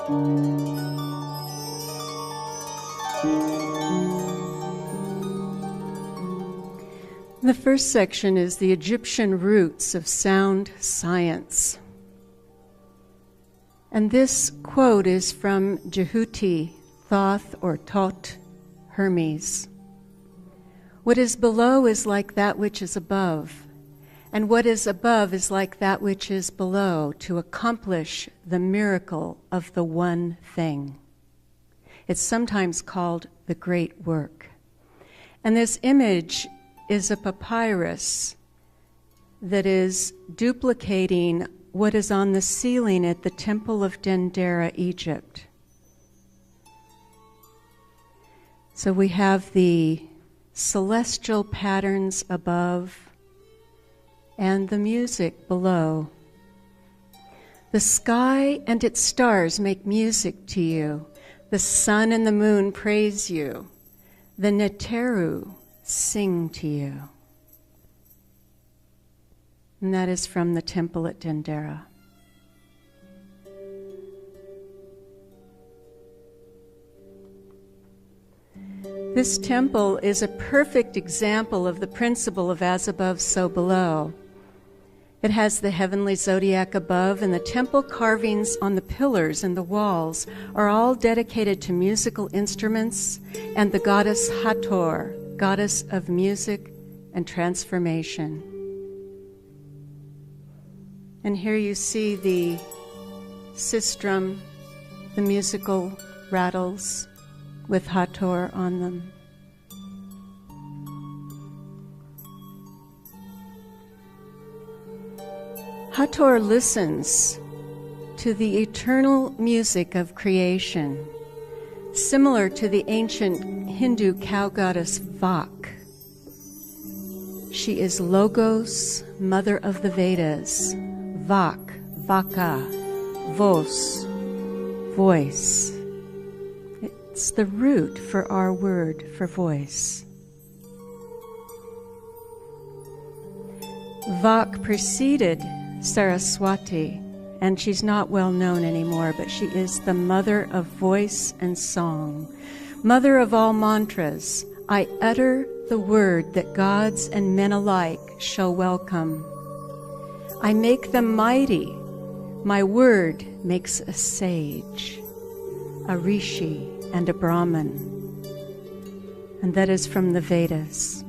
The first section is the Egyptian roots of sound science. And this quote is from Jehuti, Thoth or Tot, Hermes. What is below is like that which is above, and what is above is like that which is below, to accomplish the miracle of the one thing. It's sometimes called the great work. And this image is a papyrus that is duplicating what is on the ceiling at the Temple of Dendera, Egypt. So we have the celestial patterns above and the music below. The sky and its stars make music to you. The sun and the moon praise you. The Neteru sing to you. And that is from the temple at Dendera. This temple is a perfect example of the principle of as above, so below. It has the heavenly zodiac above, and the temple carvings on the pillars and the walls are all dedicated to musical instruments and the goddess Hathor, goddess of music and transformation. And here you see the sistrum, the musical rattles with Hathor on them. Hathor listens to the eternal music of creation, similar to the ancient Hindu cow goddess Vak. She is Logos, mother of the Vedas, Vak, Vaka, Vos, voice. It's the root for our word for voice. Vak preceded Saraswati, and she's not well known anymore, but she is the mother of voice and song, mother of all mantras. I utter the word that gods and men alike shall welcome. I make them mighty. My word makes a sage, a rishi, and a Brahman. And that is from the Vedas.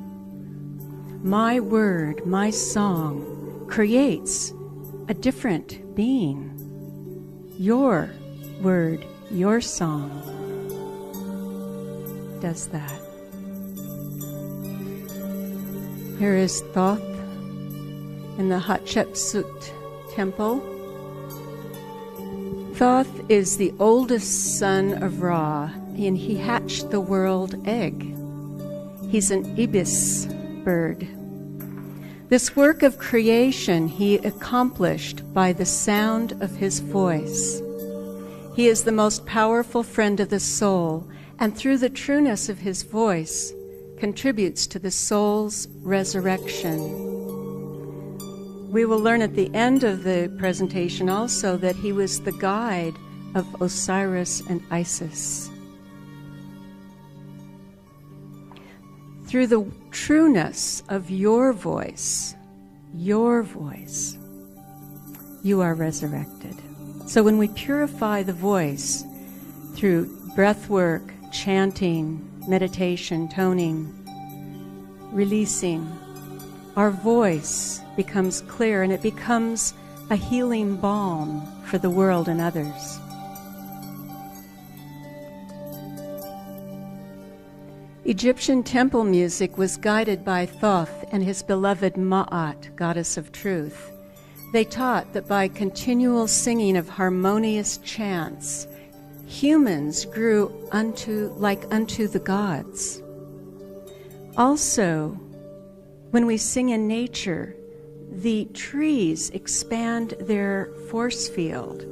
My word, my song, creates a different being. Your word, your song does that. Here is Thoth in the Hatshepsut temple. Thoth is the oldest son of Ra, and he hatched the world egg. He's an ibis bird. This work of creation he accomplished by the sound of his voice. He is the most powerful friend of the soul, and through the trueness of his voice, contributes to the soul's resurrection. We will learn at the end of the presentation also that he was the guide of Osiris and Isis. Through the trueness of your voice, you are resurrected. So when we purify the voice through breath work, chanting, meditation, toning, releasing, our voice becomes clear, and it becomes a healing balm for the world and others. Egyptian temple music was guided by Thoth and his beloved Ma'at, goddess of truth. They taught that by continual singing of harmonious chants, humans grew unto the gods. Also, when we sing in nature, the trees expand their force field.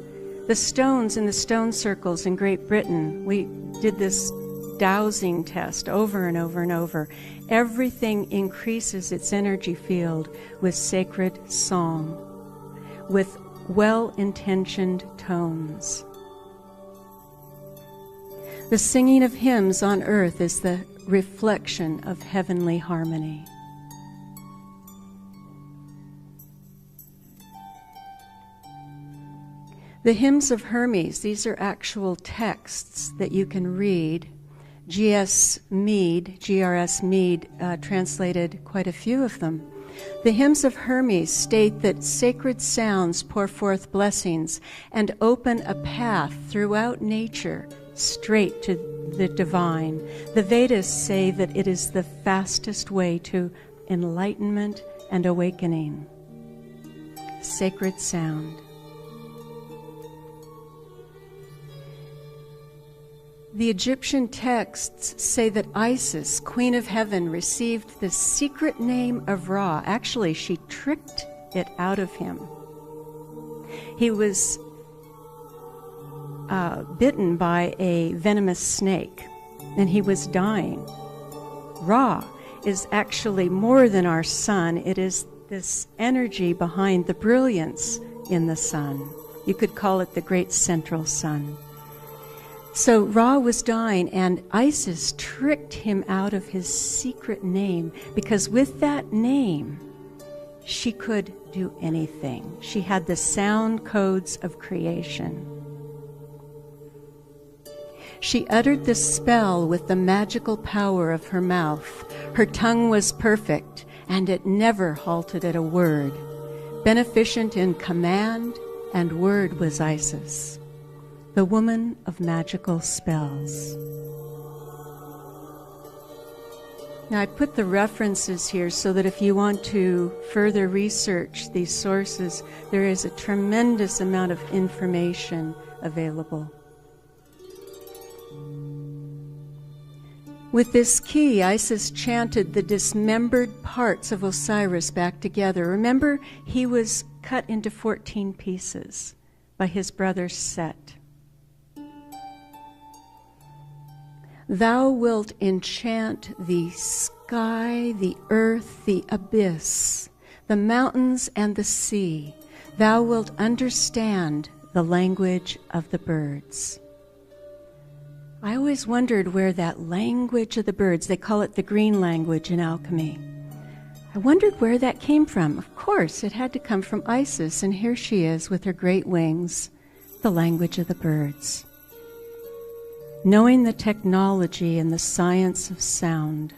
The stones in the stone circles in Great Britain, we did this dowsing test over and over and over. Everything increases its energy field with sacred song, with well-intentioned tones. The singing of hymns on earth is the reflection of heavenly harmony. The hymns of Hermes, these are actual texts that you can read. G.S. Mead, G.R.S. Mead, translated quite a few of them. The hymns of Hermes state that sacred sounds pour forth blessings and open a path throughout nature straight to the divine. The Vedas say that it is the fastest way to enlightenment and awakening. Sacred sound. The Egyptian texts say that Isis, Queen of Heaven, received the secret name of Ra. Actually, she tricked it out of him. He was bitten by a venomous snake, and he was dying. Ra is actually more than our sun. It is this energy behind the brilliance in the sun. You could call it the great central sun. So Ra was dying, and Isis tricked him out of his secret name, because with that name, she could do anything. She had the sound codes of creation. She uttered the spell with the magical power of her mouth. Her tongue was perfect, and it never halted at a word. Beneficent in command and word was Isis, the woman of magical spells. Now, I put the references here so that if you want to further research these sources, there is a tremendous amount of information available. With this key, Isis chanted the dismembered parts of Osiris back together. Remember, he was cut into 14 pieces by his brother Set. Thou wilt enchant the sky, the earth, the abyss, the mountains and the sea. Thou wilt understand the language of the birds. I always wondered where that language of the birds, they call it the green language in alchemy. I wondered where that came from. Of course, it had to come from Isis, and here she is with her great wings, the language of the birds. Knowing the technology and the science of sound.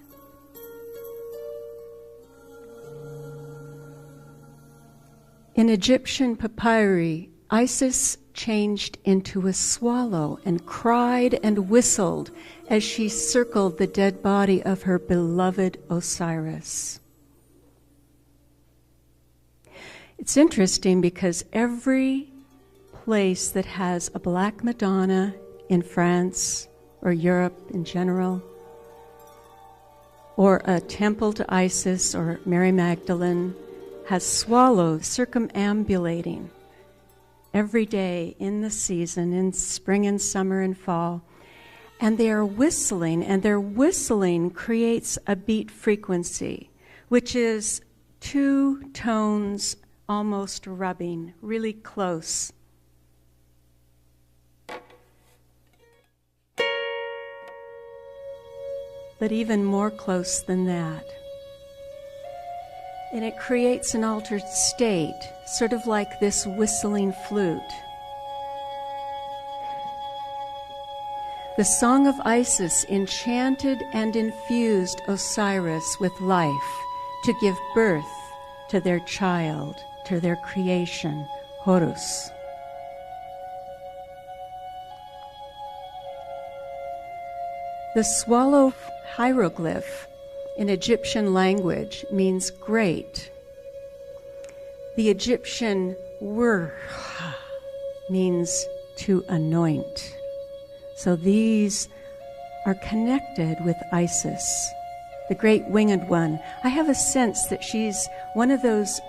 In Egyptian papyri, Isis changed into a swallow and cried and whistled as she circled the dead body of her beloved Osiris. It's interesting because every place that has a Black Madonna in France or Europe in general, or a temple to Isis or Mary Magdalene, has swallows circumambulating every day in the season, in spring and summer and fall. And they are whistling, and their whistling creates a beat frequency, which is 2 tones almost rubbing, really close. But even more close than that. And it creates an altered state, sort of like this whistling flute. The Song of Isis enchanted and infused Osiris with life to give birth to their child, to their creation, Horus. The swallow hieroglyph in Egyptian language means great. The Egyptian word means to anoint. So these are connected with Isis, the great winged one. I have a sense that she's one of those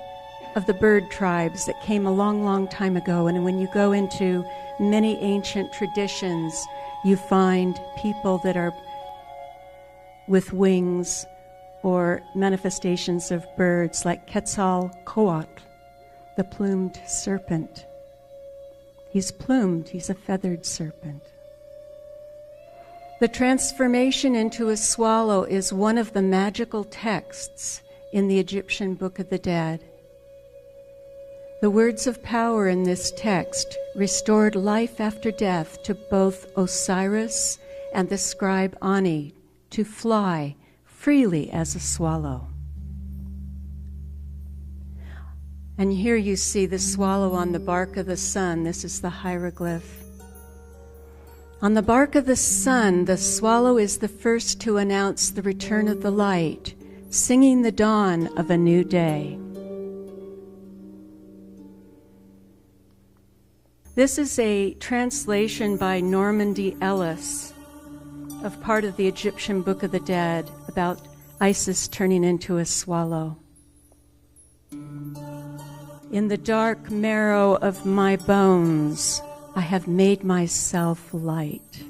of the bird tribes that came a long, long time ago. And when you go into many ancient traditions, you find people that are with wings or manifestations of birds like Quetzalcoatl, the plumed serpent. He's plumed, he's a feathered serpent. The transformation into a swallow is one of the magical texts in the Egyptian Book of the Dead. The words of power in this text restored life after death to both Osiris and the scribe Ani to fly freely as a swallow. And here you see the swallow on the bark of the sun. This is the hieroglyph. On the bark of the sun, the swallow is the first to announce the return of the light, singing the dawn of a new day. This is a translation by Norman D. Ellis of part of the Egyptian Book of the Dead about Isis turning into a swallow. In the dark marrow of my bones, I have made myself light.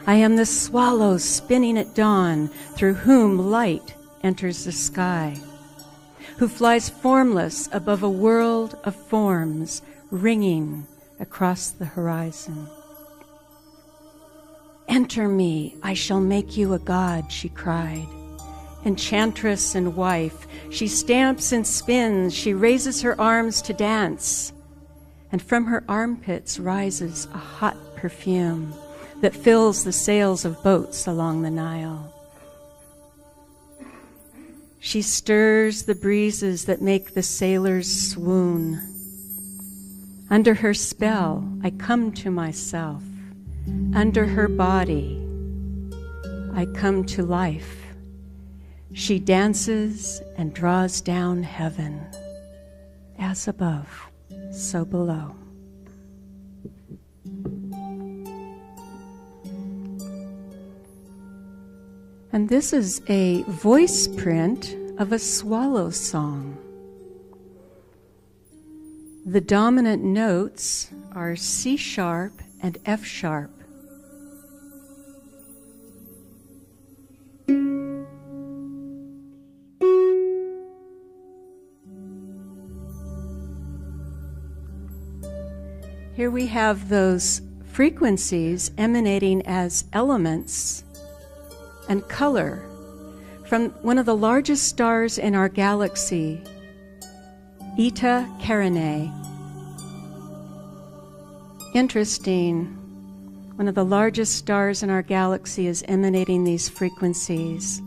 I am the swallow spinning at dawn, through whom light enters the sky, who flies formless above a world of forms, ringing across the horizon. Enter me, I shall make you a god, she cried. Enchantress and wife, she stamps and spins, she raises her arms to dance, and from her armpits rises a hot perfume that fills the sails of boats along the Nile. She stirs the breezes that make the sailors swoon. Under her spell, I come to myself. Under her body, I come to life. She dances and draws down heaven, as above, so below. And this is a voice print of a swallow song. The dominant notes are C sharp and F sharp. Here we have those frequencies emanating as elements and color from one of the largest stars in our galaxy, Eta Carinae. Interesting, one of the largest stars in our galaxy is emanating these frequencies.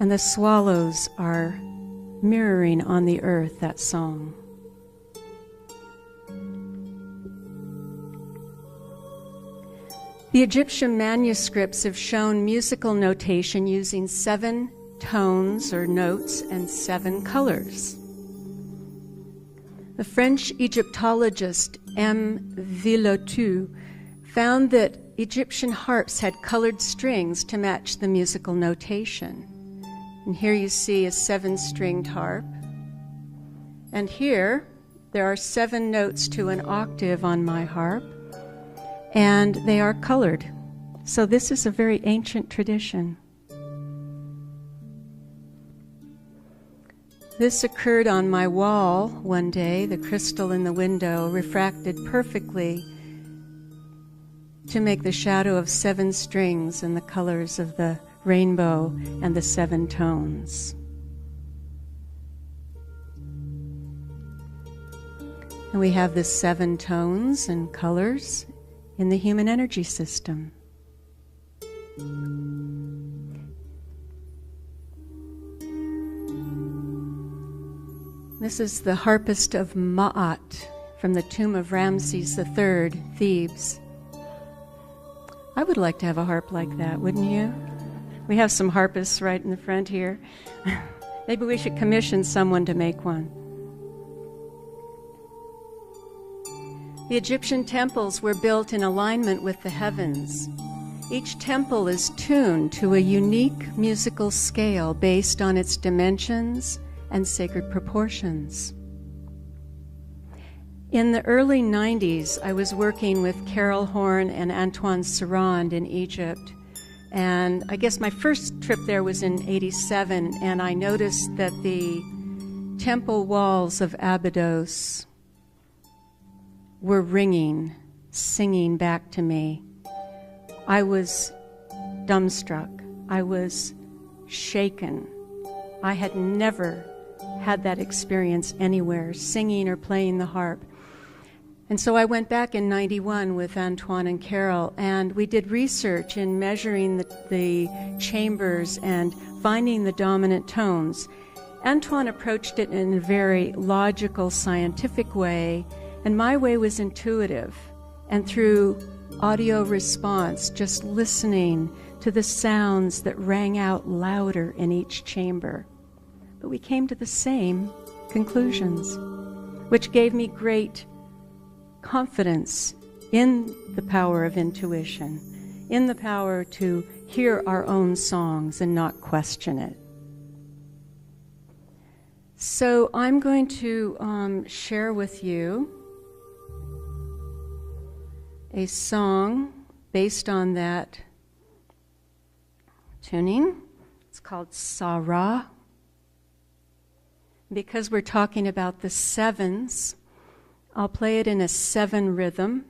And the swallows are mirroring on the earth that song. The Egyptian manuscripts have shown musical notation using 7 tones or notes and 7 colors. The French Egyptologist M. Villoteux found that Egyptian harps had colored strings to match the musical notation. And here you see a 7-stringed harp. And here there are 7 notes to an octave on my harp, and they are colored. So this is a very ancient tradition. This occurred on my wall one day. The crystal in the window refracted perfectly to make the shadow of 7 strings and the colors of the rainbow and the 7 tones. And we have the 7 tones and colors in the human energy system. This is the harpist of Ma'at from the tomb of Ramses III, Thebes. I would like to have a harp like that, wouldn't you? We have some harpists right in the front here. Maybe we should commission someone to make one. The Egyptian temples were built in alignment with the heavens. Each temple is tuned to a unique musical scale based on its dimensions and sacred proportions. In the early 90s, I was working with Carol Horn and Antoine Sarand in Egypt. And I guess my first trip there was in 87, and I noticed that the temple walls of Abydos were ringing singing back to me. I was dumbstruck. I was shaken. I had never had that experience anywhere, singing or playing the harp. And so I went back in 91 with Antoine and Carol, and we did research in measuring the chambers and finding the dominant tones. Antoine approached it in a very logical, scientific way, and my way was intuitive. And through audio response, just listening to the sounds that rang out louder in each chamber. But we came to the same conclusions, which gave me great confidence in the power of intuition, in the power to hear our own songs and not question it. So I'm going to share with you a song based on that tuning. It's called Sarah. Because we're talking about the sevens, I'll play it in a 7 rhythm.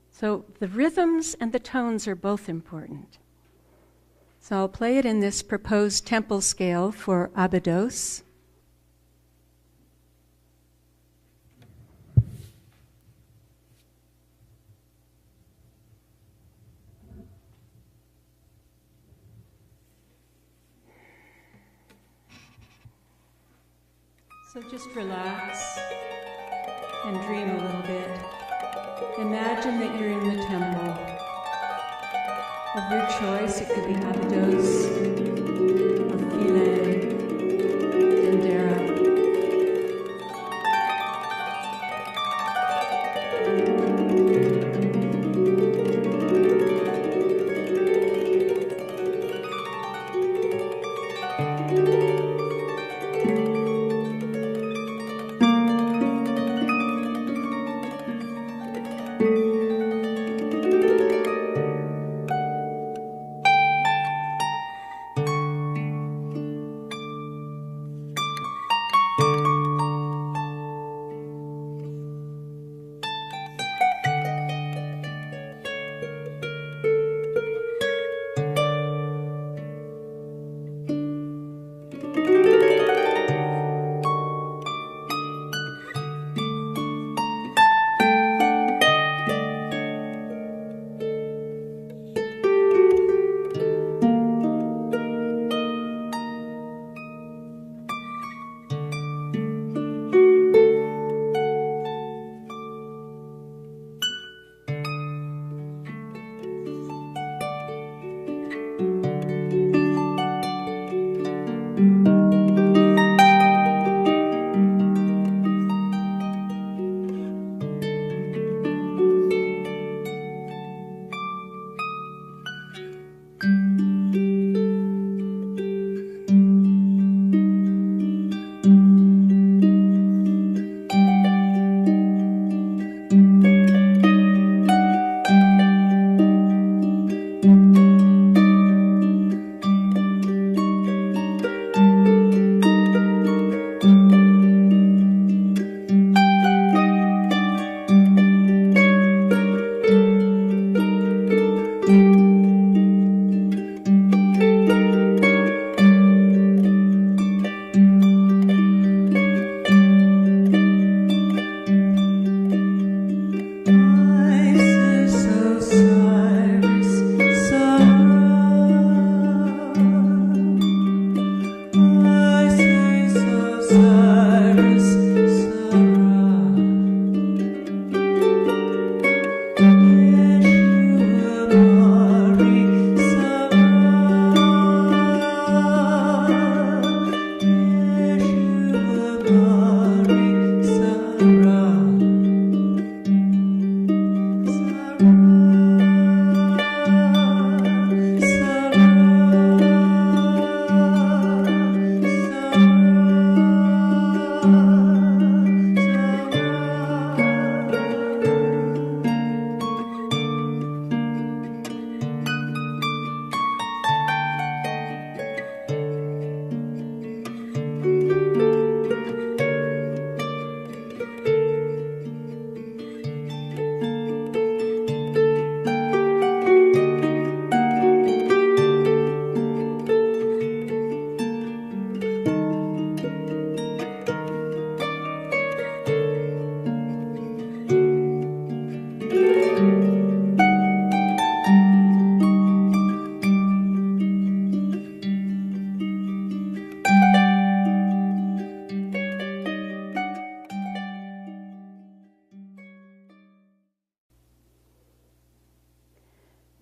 So the rhythms and the tones are both important. So I'll play it in this proposed temple scale for Abydos. So just relax and dream a little bit. Imagine that you're in the temple of your choice. It could be Abydos or Philae, Dendera.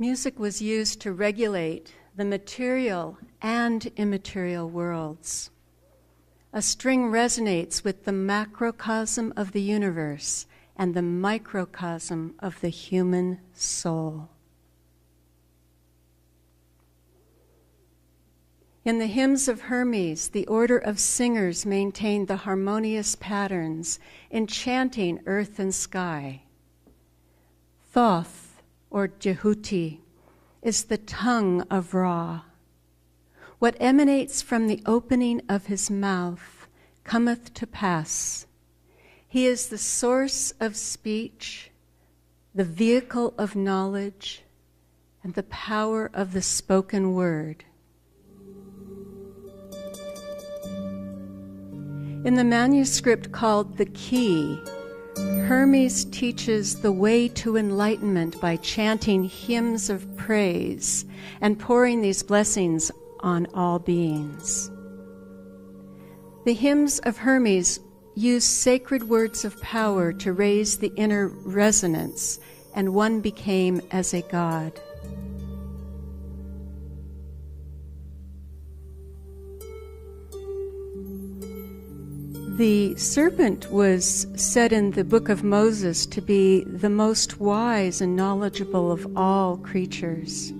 Music was used to regulate the material and immaterial worlds. A string resonates with the macrocosm of the universe and the microcosm of the human soul. In the hymns of Hermes, the order of singers maintained the harmonious patterns, enchanting earth and sky. Thoth, or Jehuti, is the tongue of Ra. What emanates from the opening of his mouth cometh to pass. He is the source of speech, the vehicle of knowledge, and the power of the spoken word. In the manuscript called The Key, Hermes teaches the way to enlightenment by chanting hymns of praise and pouring these blessings on all beings. The hymns of Hermes use sacred words of power to raise the inner resonance, and one became as a god. The serpent was said in the book of Moses to be the most wise and knowledgeable of all creatures.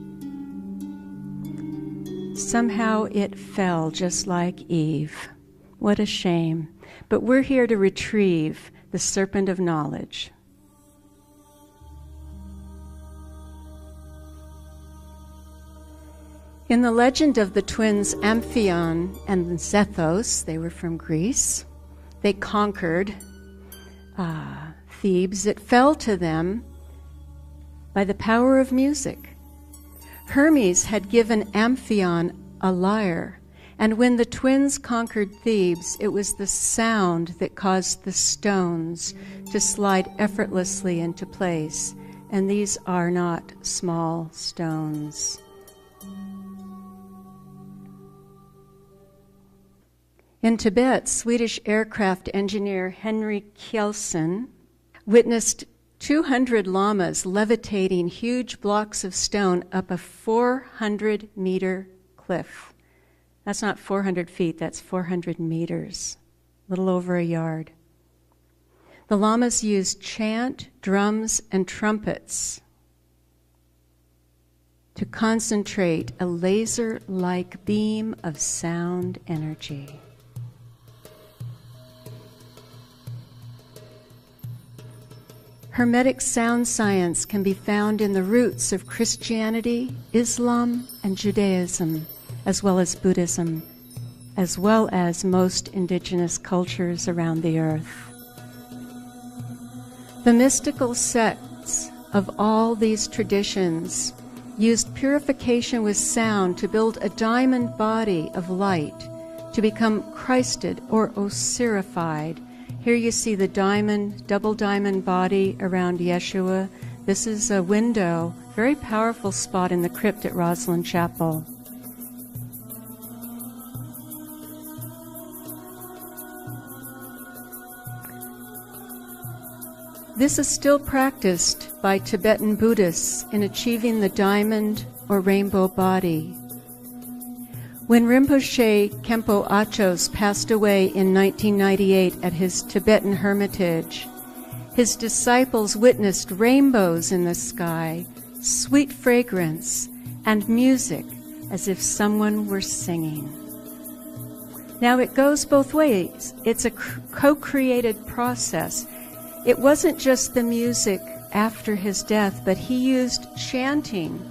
Somehow it fell just like Eve. What a shame. But we're here to retrieve the serpent of knowledge. In the legend of the twins Amphion and Zethos, they were from Greece. They conquered Thebes. It fell to them by the power of music. Hermes had given Amphion a lyre, and when the twins conquered Thebes, it was the sound that caused the stones to slide effortlessly into place. And these are not small stones. In Tibet, Swedish aircraft engineer Henry Kjellson witnessed 200 lamas levitating huge blocks of stone up a 400-meter cliff. That's not 400 feet, that's 400 meters, a little over a yard. The lamas used chant, drums, and trumpets to concentrate a laser-like beam of sound energy. Hermetic sound science can be found in the roots of Christianity, Islam, and Judaism, as well as Buddhism, as well as most indigenous cultures around the earth. The mystical sects of all these traditions used purification with sound to build a diamond body of light to become Christed or Osirified. Here you see the diamond, double diamond body around Yeshua. This is a window, very powerful spot in the crypt at Roslyn Chapel. This is still practiced by Tibetan Buddhists in achieving the diamond or rainbow body. When Rinpoche Khenpo Achos passed away in 1998 at his Tibetan hermitage, his disciples witnessed rainbows in the sky, sweet fragrance, and music as if someone were singing. Now it goes both ways. It's a co-created process. It wasn't just the music after his death, but he used chanting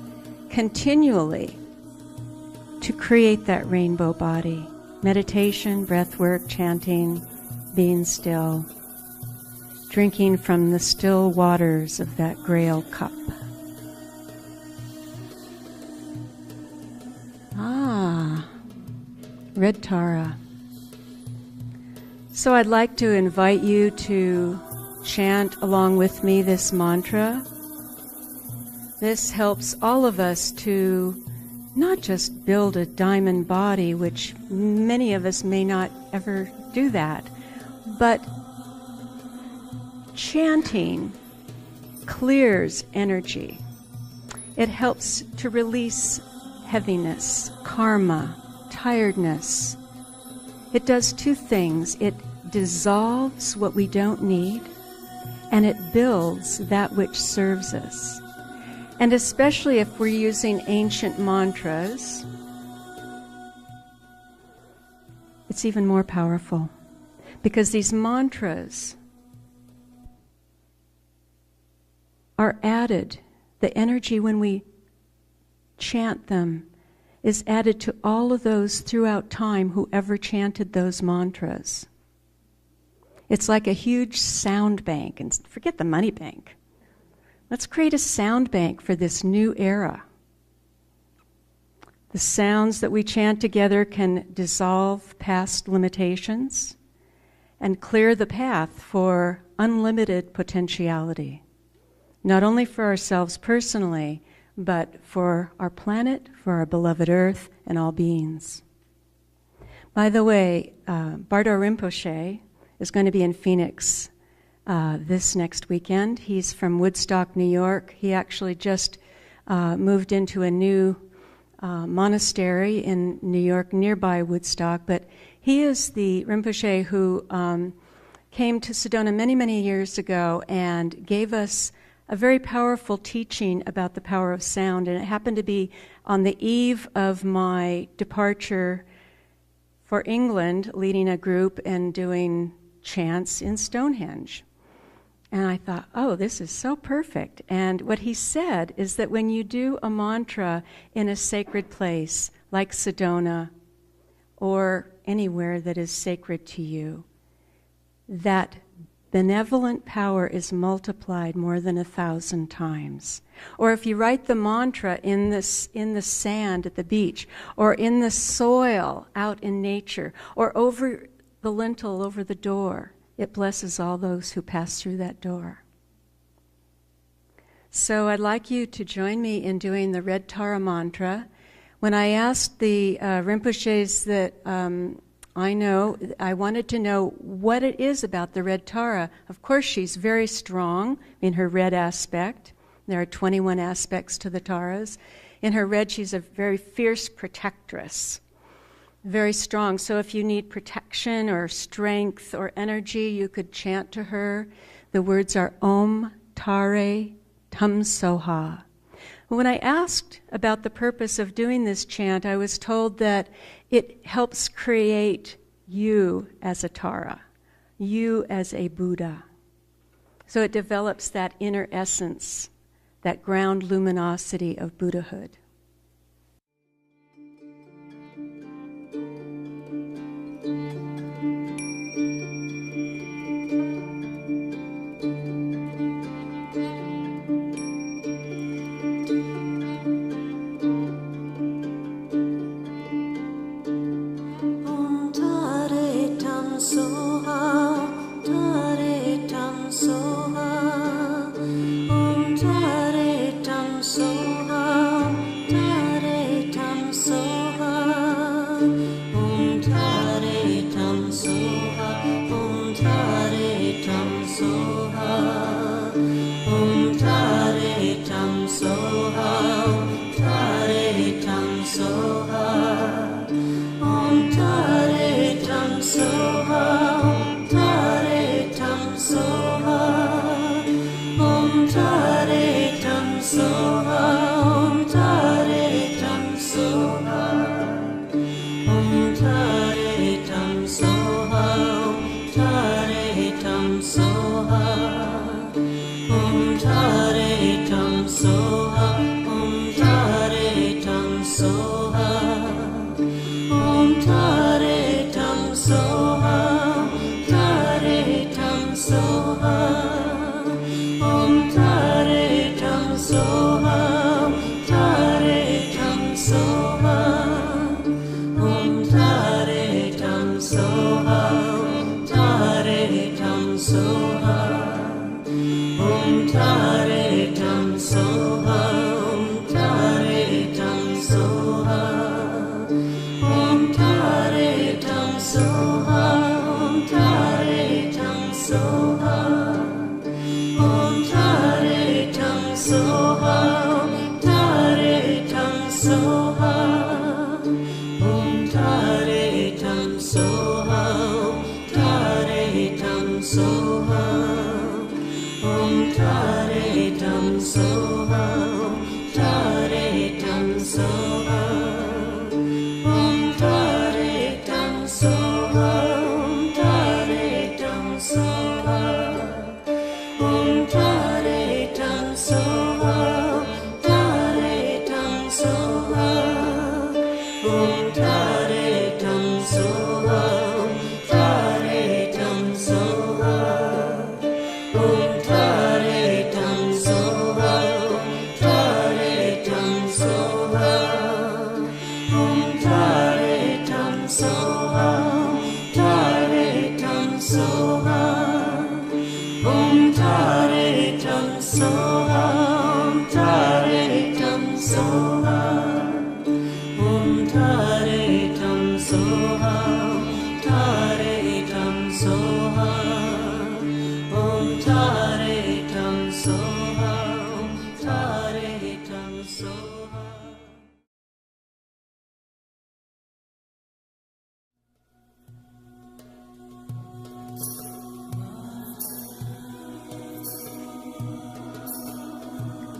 continually to create that rainbow body. Meditation, breath work, chanting, being still, drinking from the still waters of that grail cup. Red Tara. So I'd like to invite you to chant along with me this mantra. This helps all of us to not just build a diamond body, which many of us may not ever do that, but chanting clears energy. It helps to release heaviness, karma, tiredness. It does two things. It dissolves what we don't need, and it builds that which serves us. And especially if we're using ancient mantras, it's even more powerful, because these mantras are added. The energy when we chant them is added to all of those throughout time, whoever chanted those mantras. It's like a huge sound bank, and forget the money bank. Let's create a sound bank for this new era. The sounds that we chant together can dissolve past limitations and clear the path for unlimited potentiality, not only for ourselves personally, but for our planet, for our beloved Earth, and all beings. By the way, Bardo Rinpoche is going to be in Phoenix this next weekend. He's from Woodstock, New York. He actually just moved into a new monastery in New York nearby Woodstock, but he is the Rinpoche who came to Sedona many, many years ago and gave us a very powerful teaching about the power of sound. And it happened to be on the eve of my departure for England, leading a group and doing chants in Stonehenge. And I thought, oh, this is so perfect. And what he said is that when you do a mantra in a sacred place, like Sedona, or anywhere that is sacred to you, that benevolent power is multiplied more than 1,000 times. Or if you write the mantra in the sand at the beach, or in the soil out in nature, or over the lintel over the door, it blesses all those who pass through that door. So I'd like you to join me in doing the Red Tara mantra. When I asked the Rinpoches that I know, I wanted to know what it is about the Red Tara. Of course, she's very strong in her red aspect. There are 21 aspects to the Taras. In her red, she's a very fierce protectress, very strong. So if you need protection or strength or energy, you could chant to her. The words are Om Tare Tum Soha. When I asked about the purpose of doing this chant, I was told that it helps create you as a Tara, you as a Buddha. So it develops that inner essence, that ground luminosity of Buddhahood. Soha,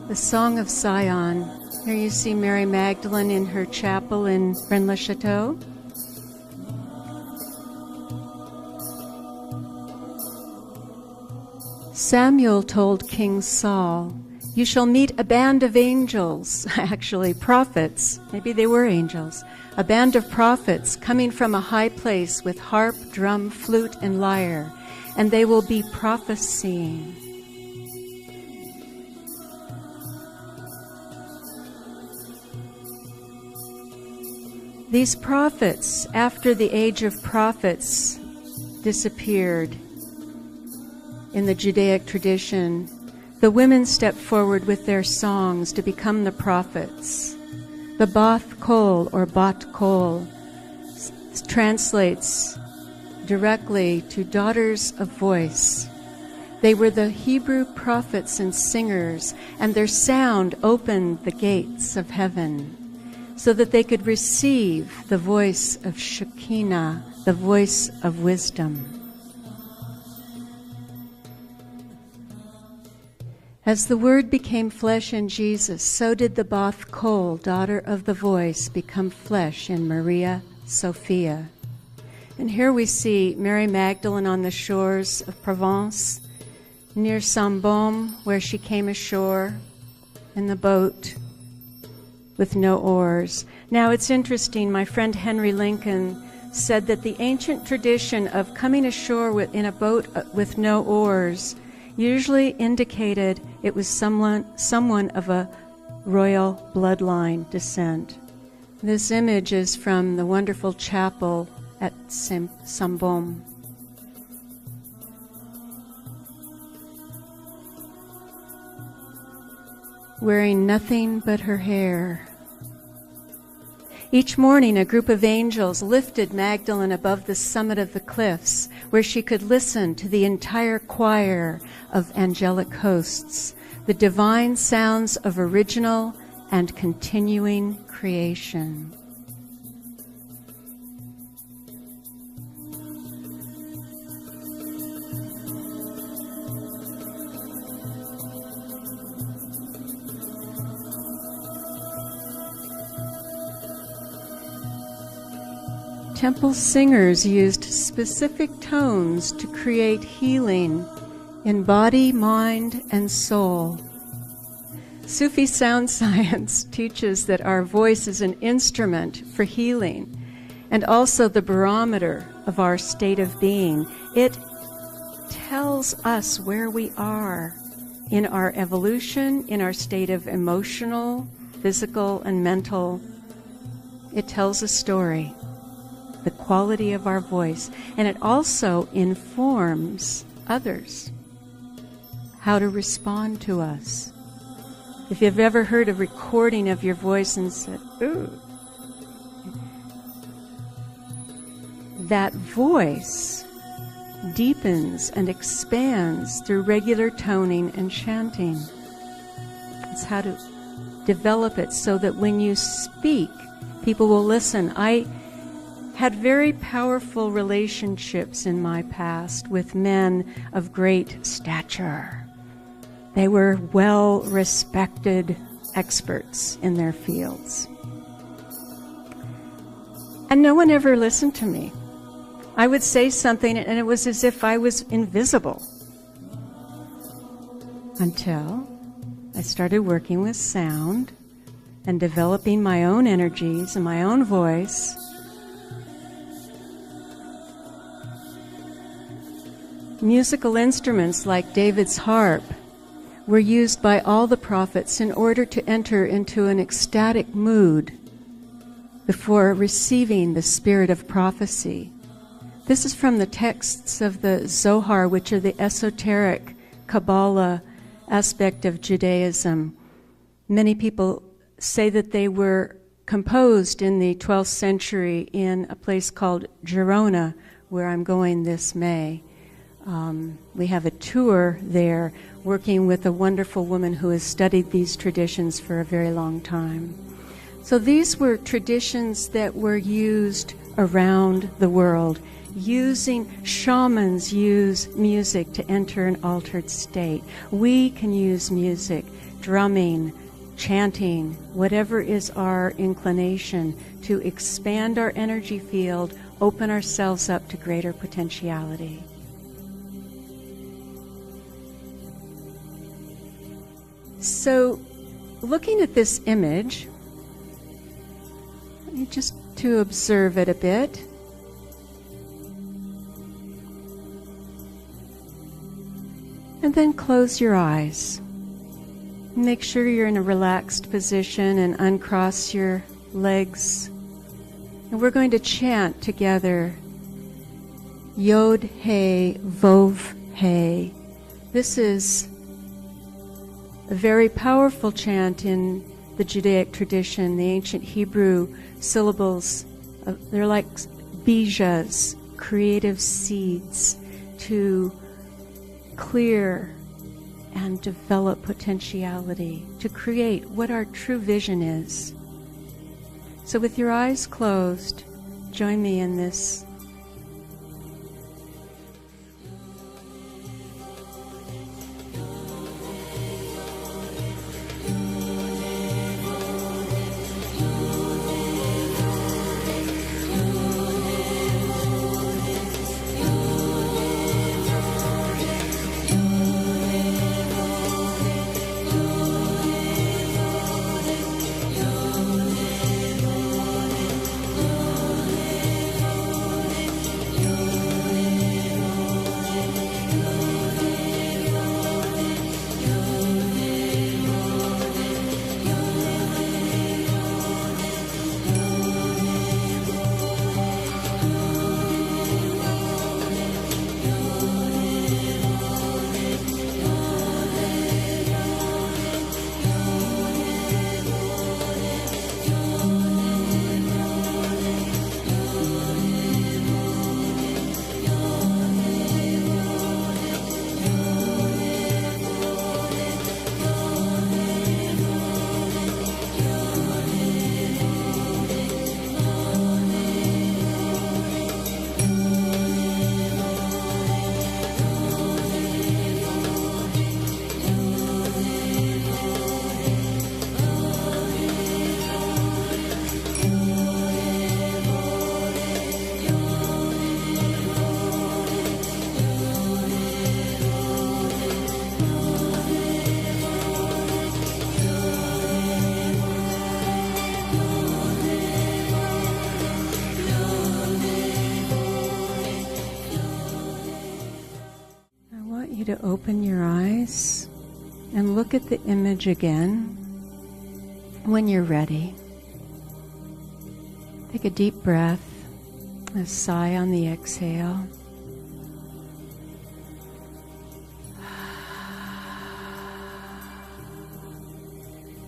The Song of Sion. Here you see Mary Magdalene in her chapel in Braine-le-Château. Samuel told King Saul, "You shall meet a band of angels," actually prophets, maybe they were angels, "a band of prophets coming from a high place with harp, drum, flute, and lyre, and they will be prophesying." These prophets, after the age of prophets disappeared in the Judaic tradition, the women stepped forward with their songs to become the prophets. The Bath Kol, or Bat Kol, translates directly to daughters of voice. They were the Hebrew prophets and singers, and their sound opened the gates of heaven, so that they could receive the voice of Shekinah, the voice of wisdom. As the Word became flesh in Jesus, so did the Bath Kol, daughter of the voice, become flesh in Maria Sophia. And here we see Mary Magdalene on the shores of Provence, near Saint-Baume, where she came ashore in the boat with no oars. Now it's interesting, my friend Henry Lincoln said that the ancient tradition of coming ashore in a boat with no oars usually indicated it was someone of a royal bloodline descent. This image is from the wonderful chapel at Saint-Baume. Wearing nothing but her hair. Each morning, a group of angels lifted Magdalene above the summit of the cliffs, where she could listen to the entire choir of angelic hosts, the divine sounds of original and continuing creation. Temple singers used specific tones to create healing in body, mind, and soul. Sufi sound science teaches that our voice is an instrument for healing and also the barometer of our state of being. It tells us where we are in our evolution, in our state of emotional, physical, and mental. It tells a story. The quality of our voice, and it also informs others how to respond to us. If you've ever heard a recording of your voice and said, "Ooh," that voice deepens and expands through regular toning and chanting. It's how to develop it so that when you speak, people will listen. I had very powerful relationships in my past with men of great stature. They were well-respected experts in their fields. And no one ever listened to me. I would say something and it was as if I was invisible. Until I started working with sound and developing my own energies and my own voice. Musical instruments like David's harp were used by all the prophets in order to enter into an ecstatic mood before receiving the spirit of prophecy. This is from the texts of the Zohar, which are the esoteric Kabbalah aspect of Judaism. Many people say that they were composed in the 12th century in a place called Girona, where I'm going this May. We have a tour there working with a wonderful woman who has studied these traditions for a very long time. So these were traditions that were used around the world. Shamans use music to enter an altered state. We can use music, drumming, chanting, whatever is our inclination, to expand our energy field, open ourselves up to greater potentiality. So, looking at this image, just to observe it a bit. And then close your eyes. Make sure you're in a relaxed position and uncross your legs. And we're going to chant together, Yod He Vov He. This is a very powerful chant in the Judaic tradition. The ancient Hebrew syllables, they're like bijas, creative seeds to clear and develop potentiality, to create what our true vision is. So with your eyes closed, join me in this. To open your eyes and look at the image again. When you're ready, take a deep breath, a sigh on the exhale.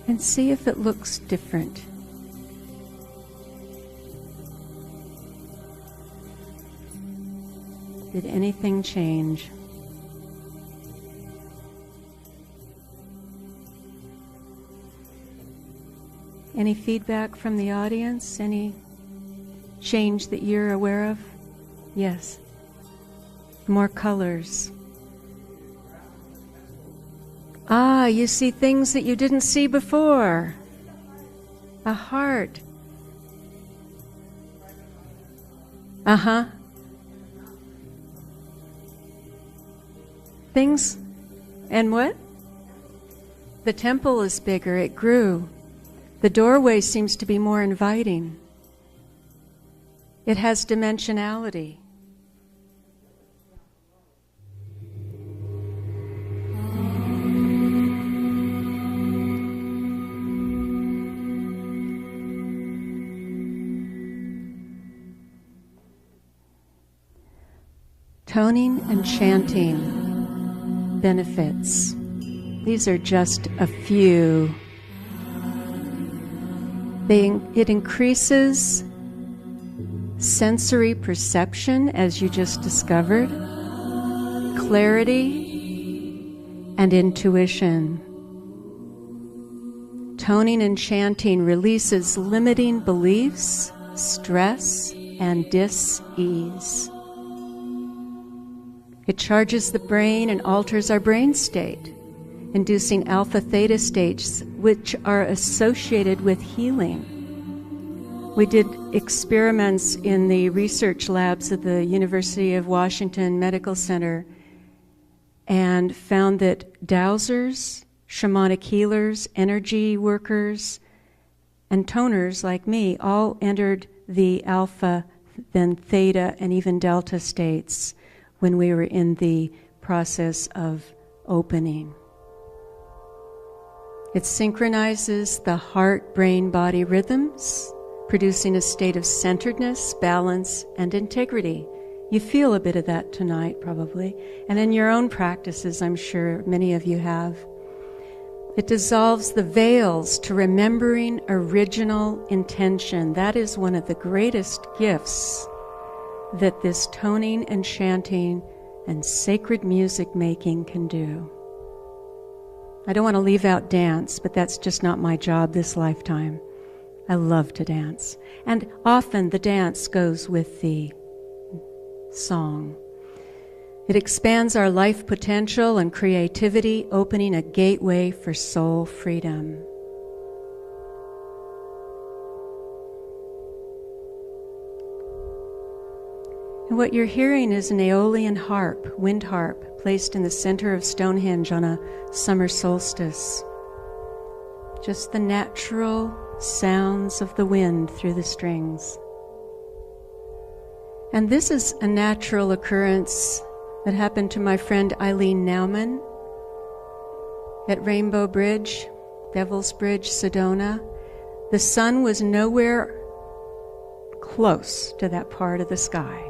And see if it looks different. Did anything change? Any feedback from the audience? Any change that you're aware of? Yes. More colors. Ah, you see things that you didn't see before. A heart. Uh-huh. Things. And what? The temple is bigger. It grew. The doorway seems to be more inviting. It has dimensionality. Toning and chanting benefits. These are just a few. It increases sensory perception, as you just discovered, clarity, and intuition. Toning and chanting releases limiting beliefs, stress, and dis-ease. It charges the brain and alters our brain state, inducing alpha-theta states, which are associated with healing. We did experiments in the research labs at the University of Washington Medical Center and found that dowsers, shamanic healers, energy workers, and toners like me all entered the alpha, then theta, and even delta states when we were in the process of opening. It synchronizes the heart-brain-body rhythms, producing a state of centeredness, balance, and integrity. You feel a bit of that tonight, probably. And in your own practices, I'm sure many of you have. It dissolves the veils to remembering original intention. That is one of the greatest gifts that this toning and chanting and sacred music making can do. I don't want to leave out dance, but that's just not my job this lifetime. I love to dance. And often the dance goes with the song. It expands our life potential and creativity, opening a gateway for soul freedom. And what you're hearing is an Aeolian harp, wind harp, placed in the center of Stonehenge on a summer solstice. Just the natural sounds of the wind through the strings. And this is a natural occurrence that happened to my friend Eileen Nauman at Rainbow Bridge, Devil's Bridge, Sedona. The sun was nowhere close to that part of the sky.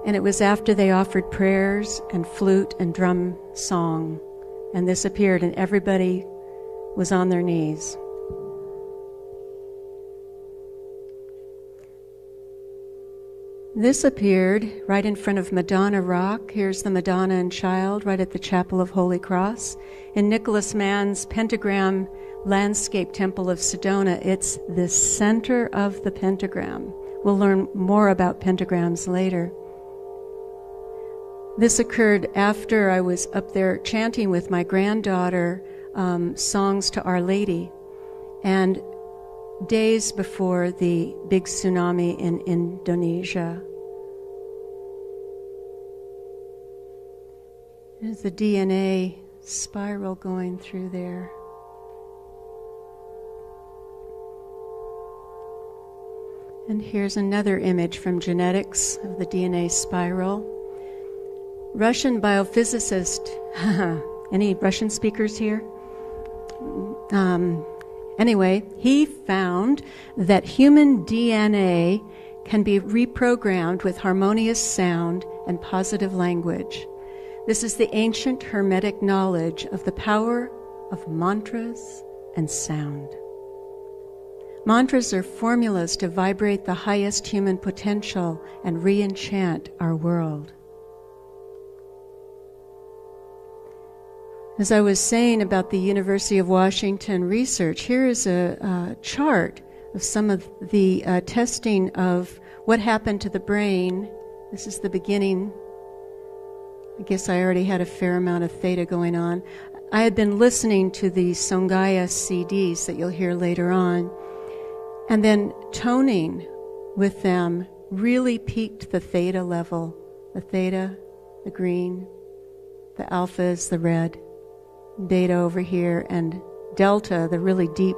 And it was after they offered prayers and flute and drum song, and this appeared, and everybody was on their knees. This appeared right in front of Madonna Rock. Here's the Madonna and Child right at the Chapel of Holy Cross. In Nicholas Mann's pentagram landscape temple of Sedona, it's the center of the pentagram. We'll learn more about pentagrams later. This occurred after I was up there chanting with my granddaughter songs to Our Lady, and days before the big tsunami in Indonesia. There's the DNA spiral going through there. And here's another image from genetics of the DNA spiral. Russian biophysicist, any Russian speakers here? Anyway, he found that human DNA can be reprogrammed with harmonious sound and positive language. This is the ancient Hermetic knowledge of the power of mantras and sound. Mantras are formulas to vibrate the highest human potential and re-enchant our world. As I was saying about the University of Washington research, here is a chart of some of the testing of what happened to the brain. This is the beginning. I guess I already had a fair amount of theta going on. I had been listening to the Sangaya CDs that you'll hear later on, and then toning with them really peaked the theta level. The theta, the green, the alpha is the red, beta over here, and delta, the really deep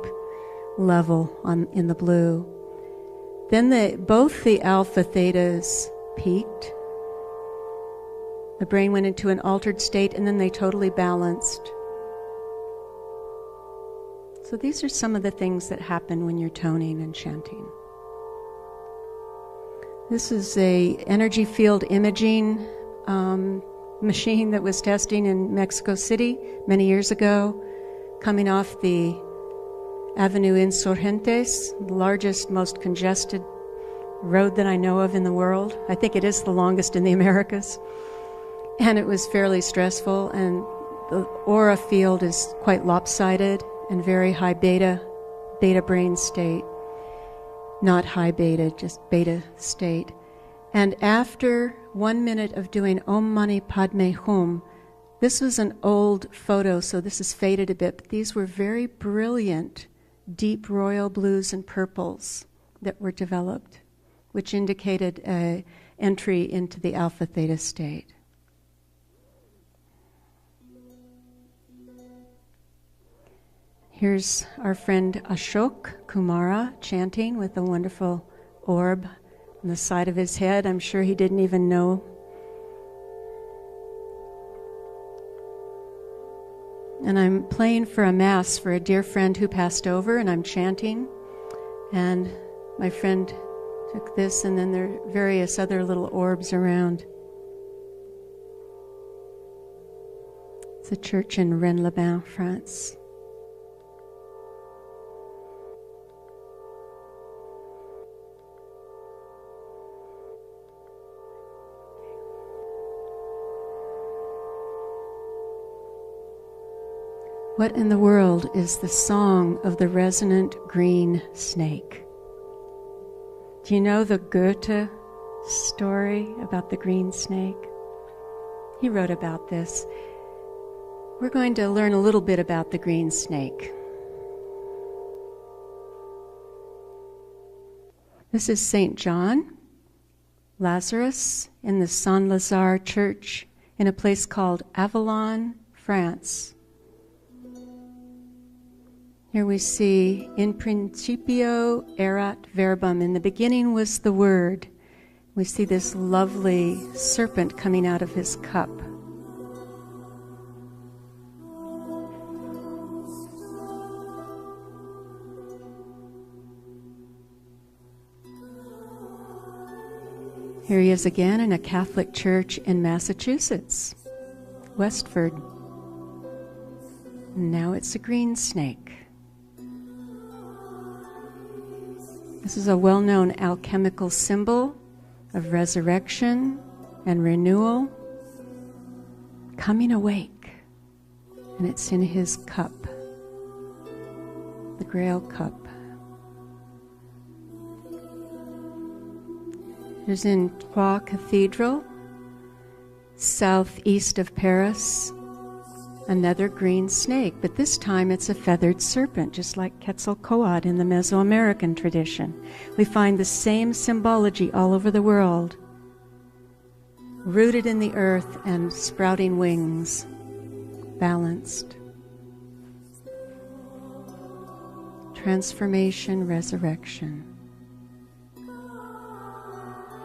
level in the blue. Then both the alpha thetas peaked. The brain went into an altered state, and then they totally balanced. So these are some of the things that happen when you're toning and chanting. This is a energy field imaging machine that was testing in Mexico City many years ago, coming off the Avenue Insurgentes, the largest, most congested road that I know of in the world. I think it is the longest in the Americas. And it was fairly stressful, and the aura field is quite lopsided and very high beta brain state. Not high beta, just beta state. And after 1 minute of doing Om Mani Padme Hum, this was an old photo, so this is faded a bit, but these were very brilliant, deep royal blues and purples that were developed, which indicated an entry into the alpha theta state. Here's our friend Ashok Kumara chanting with a wonderful orb on the side of his head. I'm sure he didn't even know. And I'm playing for a mass for a dear friend who passed over, and I'm chanting. And my friend took this, and then there are various other little orbs around. It's a church in Rennes-les-Bains, France. What in the world is the song of the resonant green snake? Do you know the Goethe story about the green snake? He wrote about this. We're going to learn a little bit about the green snake. This is St. John, Lazarus, in the Saint-Lazare Church in a place called Avalon, France. Here we see, in principio erat verbum, in the beginning was the Word. We see this lovely serpent coming out of his cup. Here he is again in a Catholic church in Massachusetts, Westford. And now it's a green snake. This is a well-known alchemical symbol of resurrection and renewal, coming awake. And it's in his cup, the Grail cup. There's in Troyes Cathedral, southeast of Paris, another green snake, but this time it's a feathered serpent, just like Quetzalcoatl in the Mesoamerican tradition. We find the same symbology all over the world, rooted in the earth and sprouting wings, balanced. Transformation, resurrection.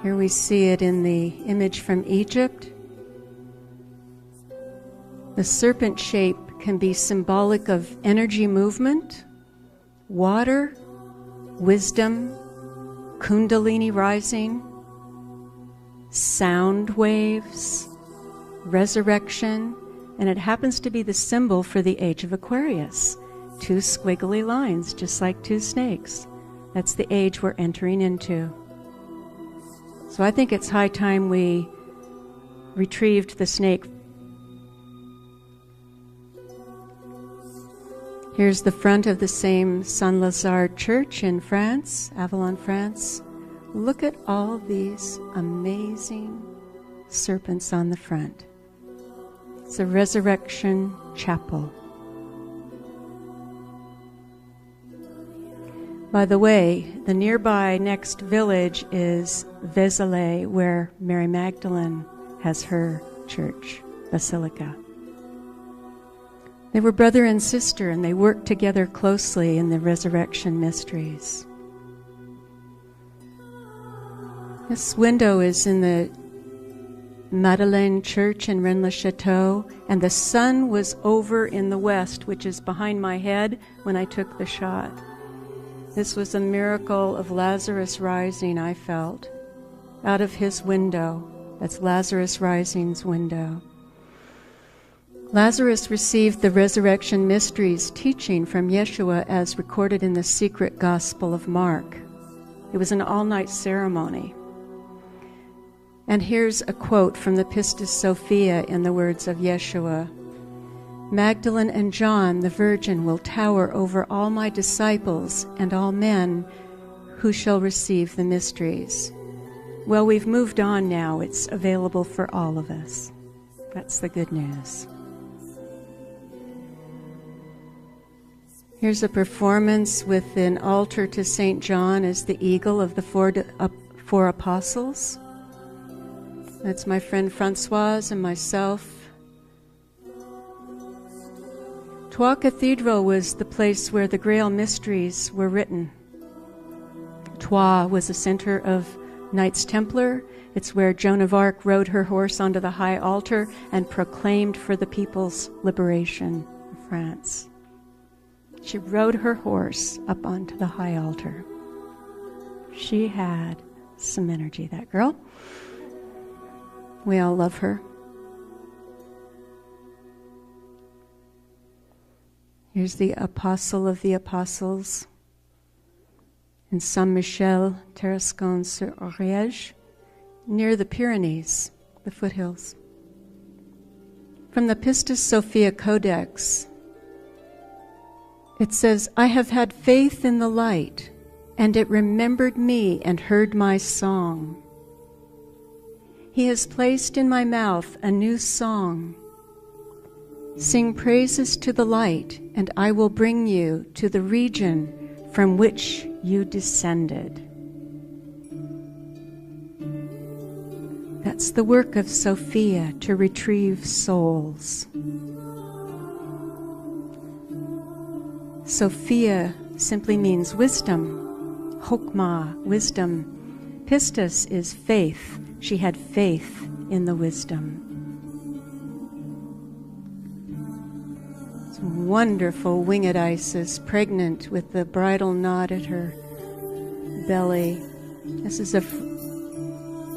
Here we see it in the image from Egypt. The serpent shape can be symbolic of energy movement, water, wisdom, kundalini rising, sound waves, resurrection, and it happens to be the symbol for the age of Aquarius. 2 squiggly lines, just like 2 snakes. That's the age we're entering into. So I think it's high time we retrieved the snake. Here's the front of the same Saint-Lazare church in France, Avalon, France. Look at all these amazing serpents on the front. It's a resurrection chapel. By the way, the nearby next village is Vézelay, where Mary Magdalene has her church, basilica. They were brother and sister, and they worked together closely in the resurrection mysteries. This window is in the Madeleine Church in Rennes-le-Château, and the sun was over in the west, which is behind my head when I took the shot. This was a miracle of Lazarus rising, I felt, out of his window. That's Lazarus Rising's window. Lazarus received the resurrection mysteries teaching from Yeshua as recorded in the secret Gospel of Mark. It was an all-night ceremony. And here's a quote from the Pistis Sophia in the words of Yeshua. Magdalene and John, the Virgin, will tower over all my disciples and all men who shall receive the mysteries. Well, we've moved on now. It's available for all of us. That's the good news. Here's a performance with an altar to St. John as the eagle of the four apostles. That's my friend Françoise and myself. Troyes Cathedral was the place where the Grail mysteries were written. Troyes was a center of Knights Templar. It's where Joan of Arc rode her horse onto the high altar and proclaimed for the people's liberation of France. She rode her horse up onto the high altar. She had some energy, that girl. We all love her. Here's the Apostle of the Apostles in Saint-Michel, Tarascon-sur-Ariège, near the Pyrenees, the foothills. From the Pistis Sophia Codex, it says, I have had faith in the light, and it remembered me and heard my song. He has placed in my mouth a new song. Sing praises to the light, and I will bring you to the region from which you descended. That's the work of Sophia, to retrieve souls. Sophia simply means wisdom, chokmah, wisdom. Pistis is faith. She had faith in the wisdom. Wonderful winged Isis, pregnant with the bridal knot at her belly. This is a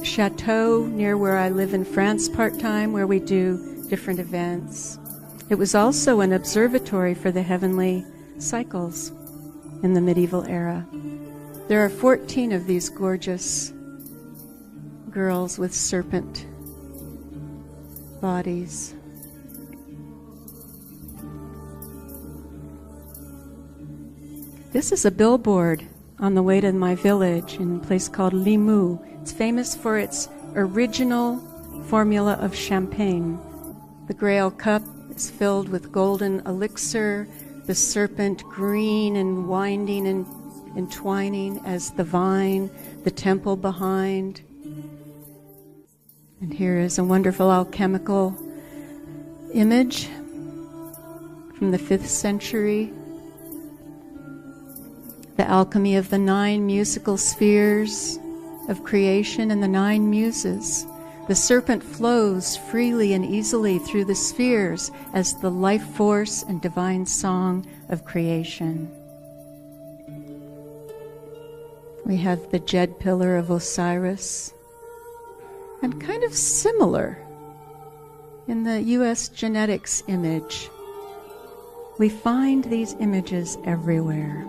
chateau near where I live in France part-time, where we do different events. It was also an observatory for the heavenly cycles in the medieval era. There are 14 of these gorgeous girls with serpent bodies. This is a billboard on the way to my village in a place called Limoux. It's famous for its original formula of champagne. The Grail cup is filled with golden elixir, the serpent green and winding and entwining as the vine, the temple behind. And here is a wonderful alchemical image from the 5th century. The alchemy of the 9 musical spheres of creation and the 9 muses. The serpent flows freely and easily through the spheres as the life force and divine song of creation. We have the jed pillar of Osiris, and kind of similar in the U.S. genetics image. We find these images everywhere.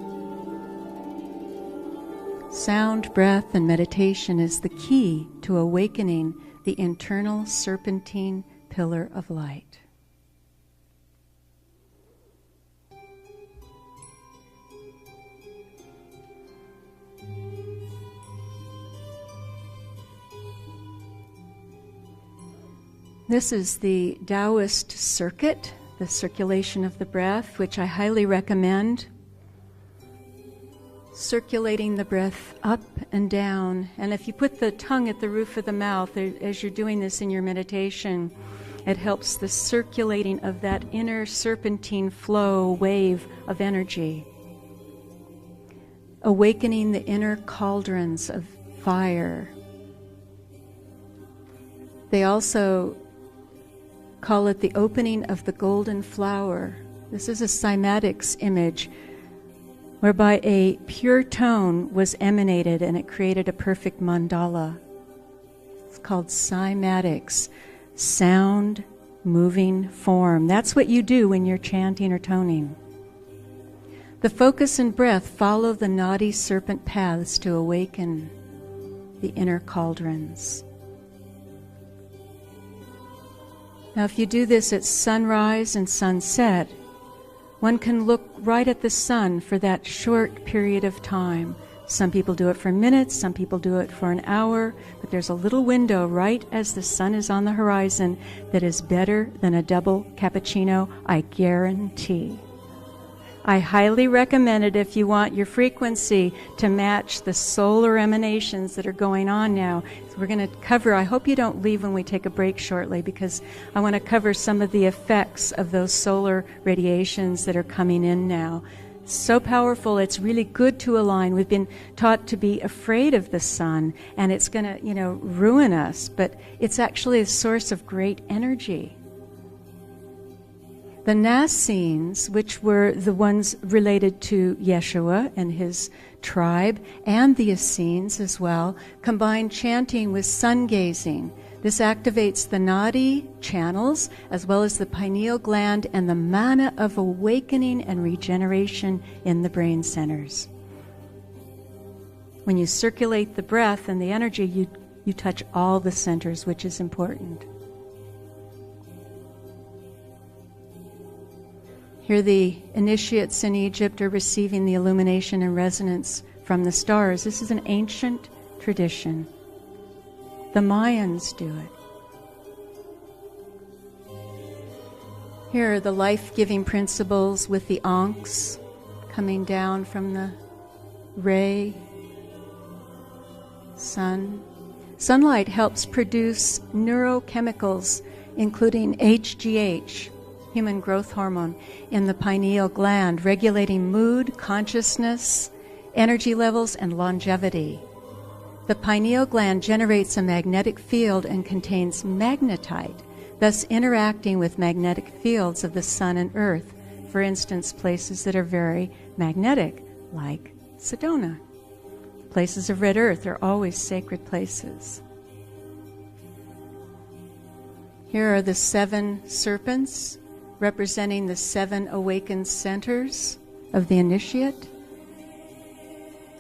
Sound, breath, and meditation is the key to awakening the internal serpentine pillar of light. This is the Taoist circuit, the circulation of the breath, which I highly recommend. Circulating the breath up and down. And if you put the tongue at the roof of the mouth, as you're doing this in your meditation, it helps the circulating of that inner serpentine flow wave of energy. Awakening the inner cauldrons of fire. They also call it the opening of the golden flower. This is a cymatics image whereby a pure tone was emanated and it created a perfect mandala. It's called cymatics, sound, moving form. That's what you do when you're chanting or toning. The focus and breath follow the naughty serpent paths to awaken the inner cauldrons. Now, if you do this at sunrise and sunset, one can look right at the sun for that short period of time. Some people do it for minutes, some people do it for an hour, but there's a little window right as the sun is on the horizon that is better than a double cappuccino, I guarantee. I highly recommend it if you want your frequency to match the solar emanations that are going on now. So we're going to cover, I hope you don't leave when we take a break shortly, because I want to cover some of the effects of those solar radiations that are coming in now. So powerful, it's really good to align. We've been taught to be afraid of the sun, and it's going to, ruin us, but it's actually a source of great energy. The Nassenes, which were the ones related to Yeshua and his tribe, and the Essenes as well, combined chanting with sun gazing. This activates the nadi channels as well as the pineal gland and the mana of awakening and regeneration in the brain centers. When you circulate the breath and the energy, you touch all the centers, which is important. Here the initiates in Egypt are receiving the illumination and resonance from the stars. This is an ancient tradition. The Mayans do it. Here are the life-giving principles with the ankhs coming down from the ray, sun. Sunlight helps produce neurochemicals, including HGH, human growth hormone, in the pineal gland, regulating mood, consciousness, energy levels, and longevity. The pineal gland generates a magnetic field and contains magnetite, thus interacting with magnetic fields of the sun and earth, for instance, places that are very magnetic, like Sedona. Places of red earth are always sacred places. Here are the 7 serpents, representing the 7 awakened centers of the initiate.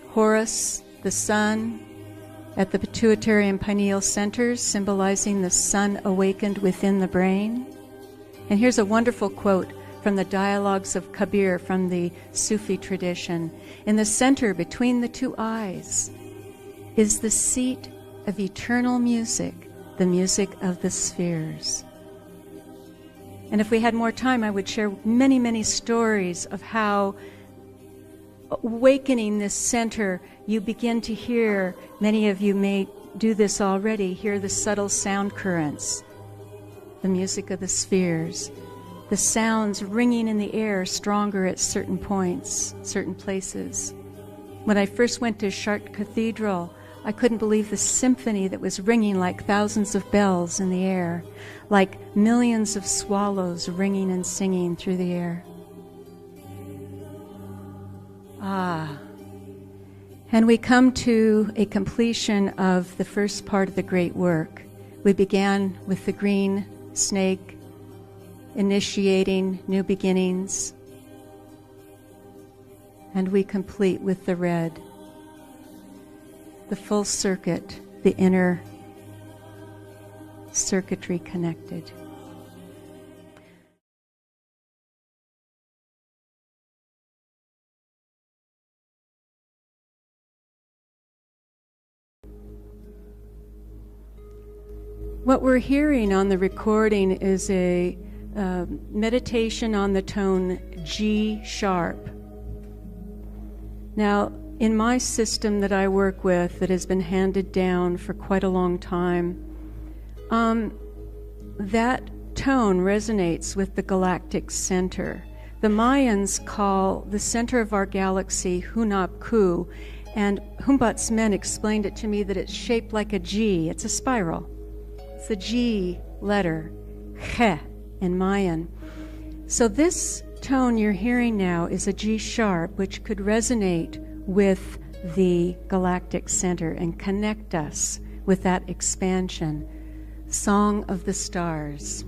Horus, the sun, at the pituitary and pineal centers, symbolizing the sun awakened within the brain. And here's a wonderful quote from the Dialogues of Kabir from the Sufi tradition. In the center between the 2 eyes is the seat of eternal music, the music of the spheres. And if we had more time, I would share many, many stories of how awakening this center, you begin to hear, many of you may do this already, hear the subtle sound currents, the music of the spheres, the sounds ringing in the air stronger at certain points, certain places. When I first went to Chartres Cathedral, I couldn't believe the symphony that was ringing like thousands of bells in the air, like millions of swallows ringing and singing through the air. And we come to a completion of the first part of the great work. We began with the green snake, initiating new beginnings, and we complete with the red, the full circuit, the inner circuitry connected. What we're hearing on the recording is a meditation on the tone G sharp. Now, in my system that I work with, that has been handed down for quite a long time, that tone resonates with the galactic center. The Mayans call the center of our galaxy Hunab Ku, and Humboldt men explained it to me that it's shaped like a G. It's a spiral. It's the G letter, Che, in Mayan. So this tone you're hearing now is a G sharp, which could resonate with the galactic center and connect us with that expansion. Song of the Stars.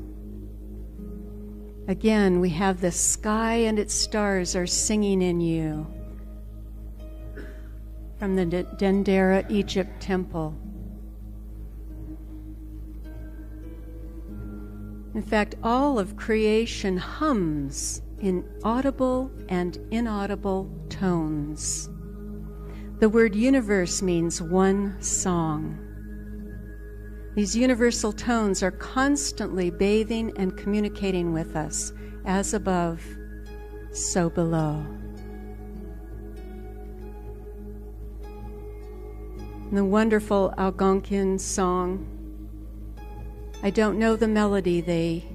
Again, we have the sky and its stars are singing in you. From the Dendera Egypt temple. In fact, all of creation hums in audible and inaudible tones. The word universe means one song. These universal tones are constantly bathing and communicating with us, as above, so below. The wonderful Algonquin song, I don't know the melody they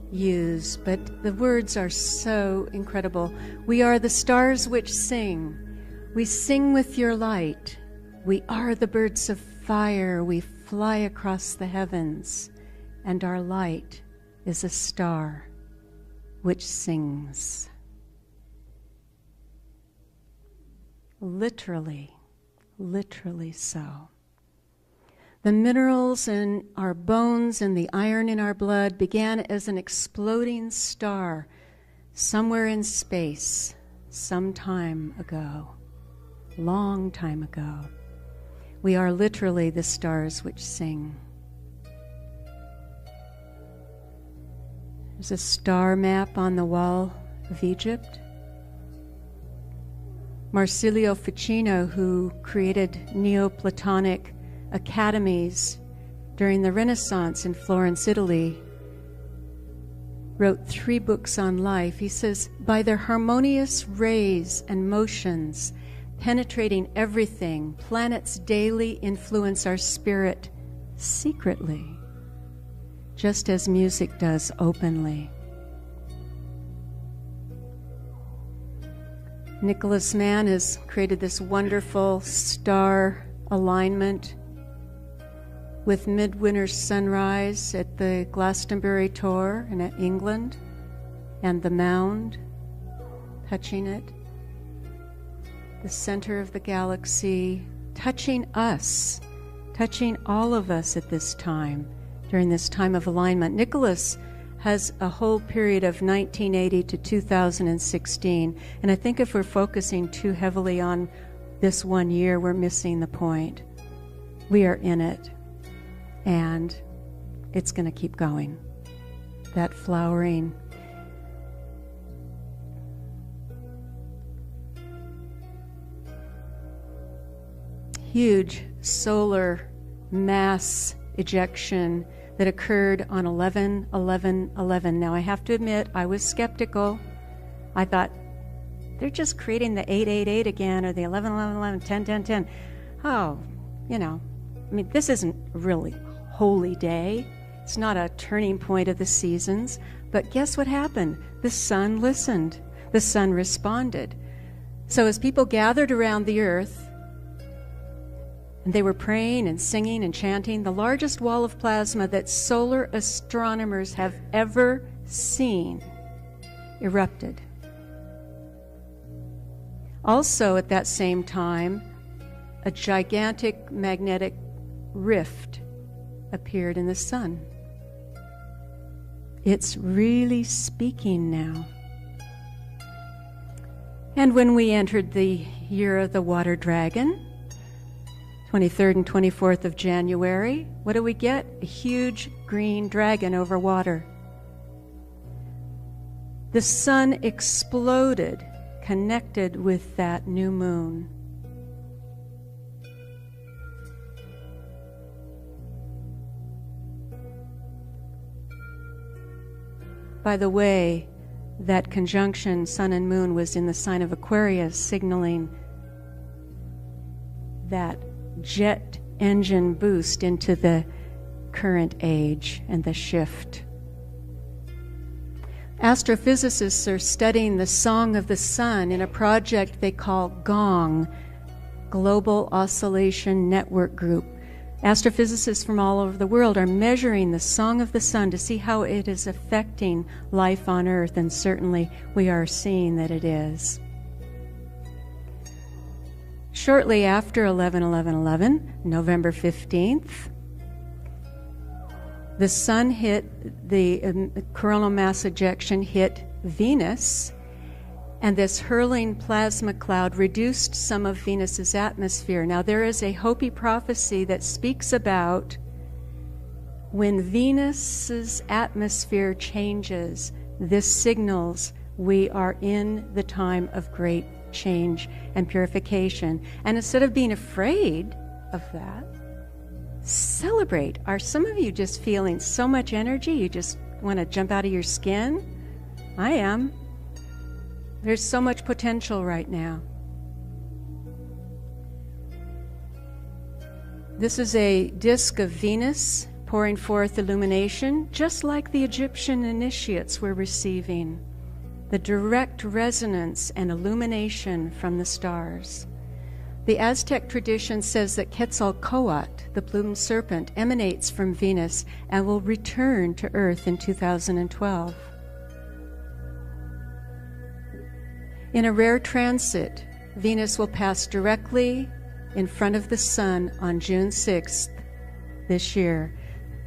use, but the words are so incredible. We are the stars which sing. We sing with your light. We are the birds of fire. We fly across the heavens, and our light is a star which sings. Literally so. The minerals in our bones and the iron in our blood began as an exploding star somewhere in space some time ago, long time ago. We are literally the stars which sing. There's a star map on the wall of Egypt. Marsilio Ficino, who created Neoplatonic academies during the Renaissance in Florence, Italy, wrote 3 books on life. He says, by their harmonious rays and motions, penetrating everything, planets daily influence our spirit secretly, just as music does openly. Nicholas Mann has created this wonderful star alignment with midwinter sunrise at the Glastonbury Tor in England, and the mound touching it, the center of the galaxy, touching us, touching all of us at this time, during this time of alignment. Nicholas has a whole period of 1980 to 2016, and I think if we're focusing too heavily on this one year, we're missing the point. We are in it. And it's going to keep going. That flowering. Huge solar mass ejection that occurred on 11/11/11. Now, I have to admit, I was skeptical. I thought, they're just creating the 888 again, or the 11/11/11, 10/10/10. Oh, this isn't really holy day. It's not a turning point of the seasons. But guess what happened? The sun listened. The sun responded. So as people gathered around the earth, and they were praying and singing and chanting, the largest wall of plasma that solar astronomers have ever seen erupted. Also at that same time, a gigantic magnetic rift appeared in the sun. It's really speaking now. And when we entered the year of the water dragon, 23rd and 24th of January, what do we get? A huge green dragon over water. The sun exploded, connected with that new moon. By the way, that conjunction Sun and Moon was in the sign of Aquarius, signaling that jet engine boost into the current age and the shift. Astrophysicists are studying the song of the sun in a project they call GONG, Global Oscillation Network Group. Astrophysicists from all over the world are measuring the song of the sun to see how it is affecting life on Earth, and certainly we are seeing that it is. Shortly after 11/11/11, November 15th, the sun hit, the coronal mass ejection hit Venus, and this hurling plasma cloud reduced some of Venus's atmosphere. Now, there is a Hopi prophecy that speaks about when Venus's atmosphere changes, this signals we are in the time of great change and purification. And instead of being afraid of that, celebrate. Are some of you just feeling so much energy you just want to jump out of your skin? I am. There's so much potential right now. This is a disk of Venus pouring forth illumination, just like the Egyptian initiates were receiving, the direct resonance and illumination from the stars. The Aztec tradition says that Quetzalcoatl, the plumed serpent, emanates from Venus and will return to Earth in 2012. In a rare transit, Venus will pass directly in front of the sun on June 6th this year.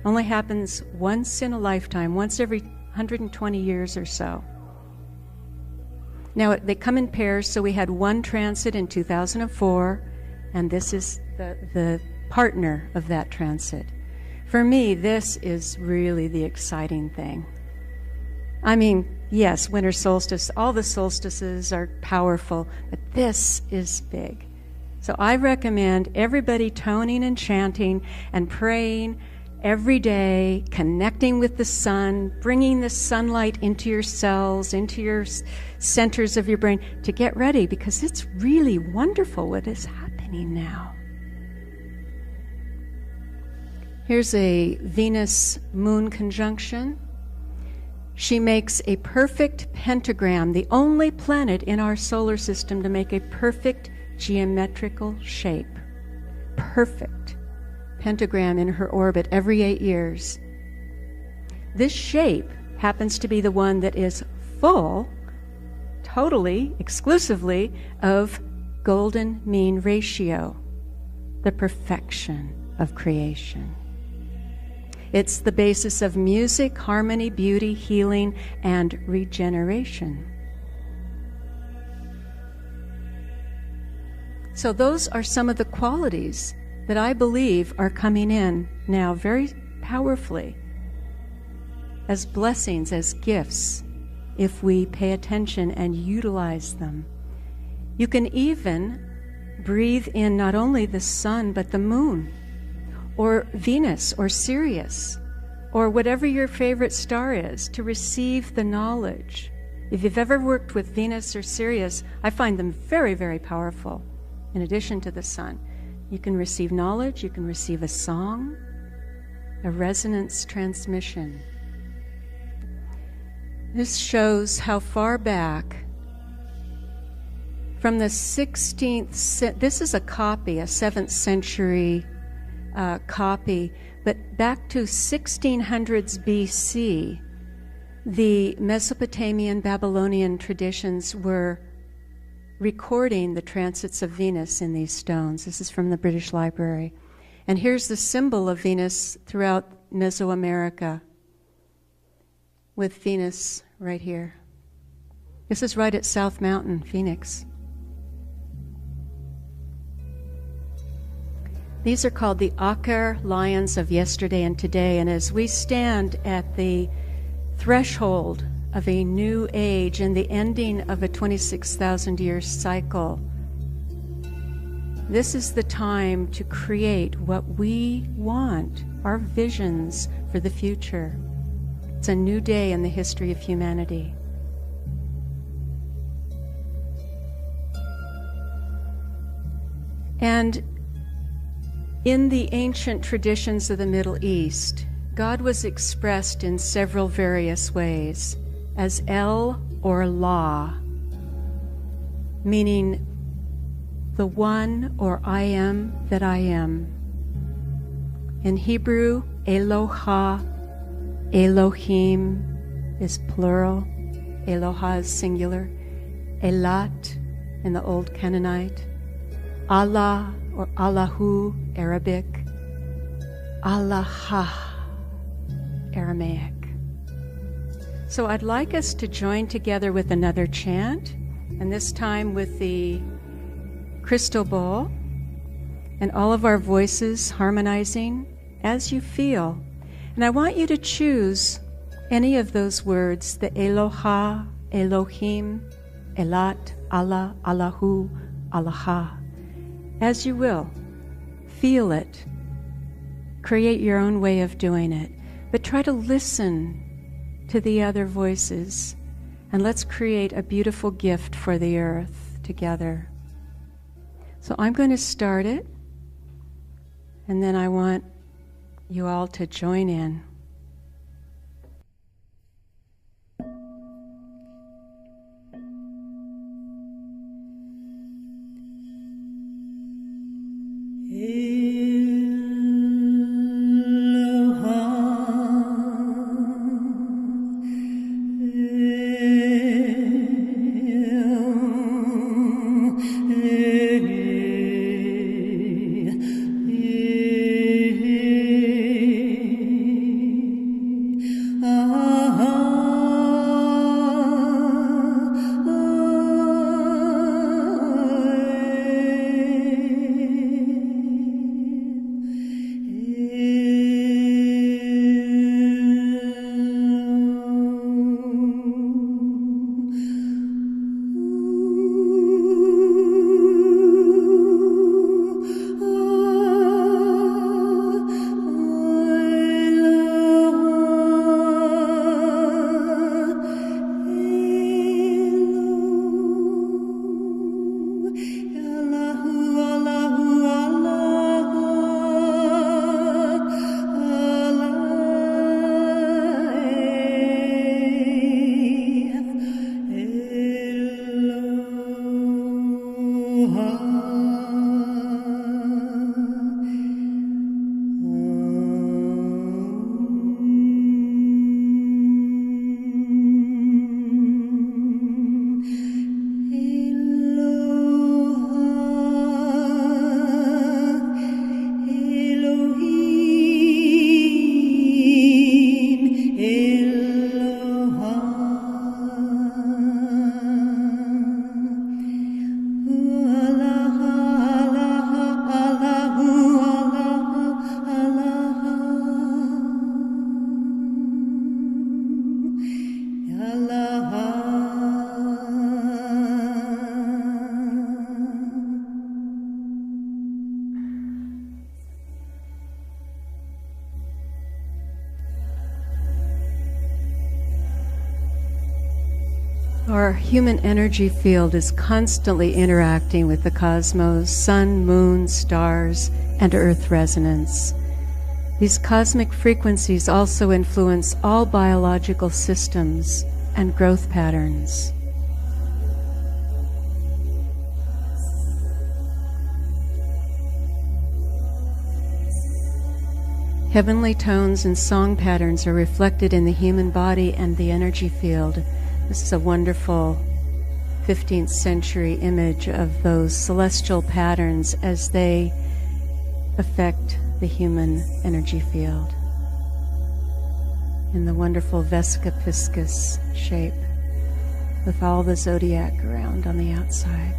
Only happens once in a lifetime, once every 120 years or so. Now, they come in pairs, so we had one transit in 2004, and this is the partner of that transit. For me, this is really the exciting thing. I mean, yes, winter solstice, all the solstices are powerful, but this is big. So I recommend everybody toning and chanting and praying every day, connecting with the sun, bringing the sunlight into your cells, into your centers of your brain to get ready, because it's really wonderful what is happening now. Here's a Venus-Moon conjunction. She makes a perfect pentagram, the only planet in our solar system to make a perfect geometrical shape. Perfect pentagram in her orbit every 8 years. This shape happens to be the one that is full, totally, exclusively, of golden mean ratio, the perfection of creation. It's the basis of music, harmony, beauty, healing, and regeneration. So those are some of the qualities that I believe are coming in now very powerfully as blessings, as gifts, if we pay attention and utilize them. You can even breathe in not only the sun, but the moon, or Venus, or Sirius, or whatever your favorite star is, to receive the knowledge. If you've ever worked with Venus or Sirius, I find them very, very powerful, in addition to the sun. You can receive knowledge, you can receive a song, a resonance transmission. This shows how far back from the 16th, this is a copy, a 7th century copy, but back to 1600s BC, the Mesopotamian Babylonian traditions were recording the transits of Venus in these stones. This is from the British Library. And here's the symbol of Venus throughout Mesoamerica, with Venus right here. This is right at South Mountain, Phoenix. These are called the Akar lions of yesterday and today, and as we stand at the threshold of a new age and the ending of a 26,000-year cycle, this is the time to create what we want, our visions for the future. It's a new day in the history of humanity. And in the ancient traditions of the Middle East, God was expressed in several various ways as El or La, meaning the one or I am that I am. In Hebrew, Eloha, Elohim is plural, Eloha is singular, Elat in the Old Canaanite, Allah or Allahu, Arabic, Allah, Aramaic. So I'd like us to join together with another chant, and this time with the crystal bowl, and all of our voices harmonizing as you feel. And I want you to choose any of those words, the Eloha, Elohim, Elat, Allah, Allahu, Allaha, as you will. Feel it. Create your own way of doing it. But try to listen to the other voices, and let's create a beautiful gift for the earth together. So I'm going to start it, and then I want you all to join in. Our human energy field is constantly interacting with the cosmos, sun, moon, stars, and earth resonance. These cosmic frequencies also influence all biological systems and growth patterns. Heavenly tones and song patterns are reflected in the human body and the energy field. This is a wonderful 15th century image of those celestial patterns as they affect the human energy field in the wonderful Vesica Piscis shape with all the zodiac around on the outside.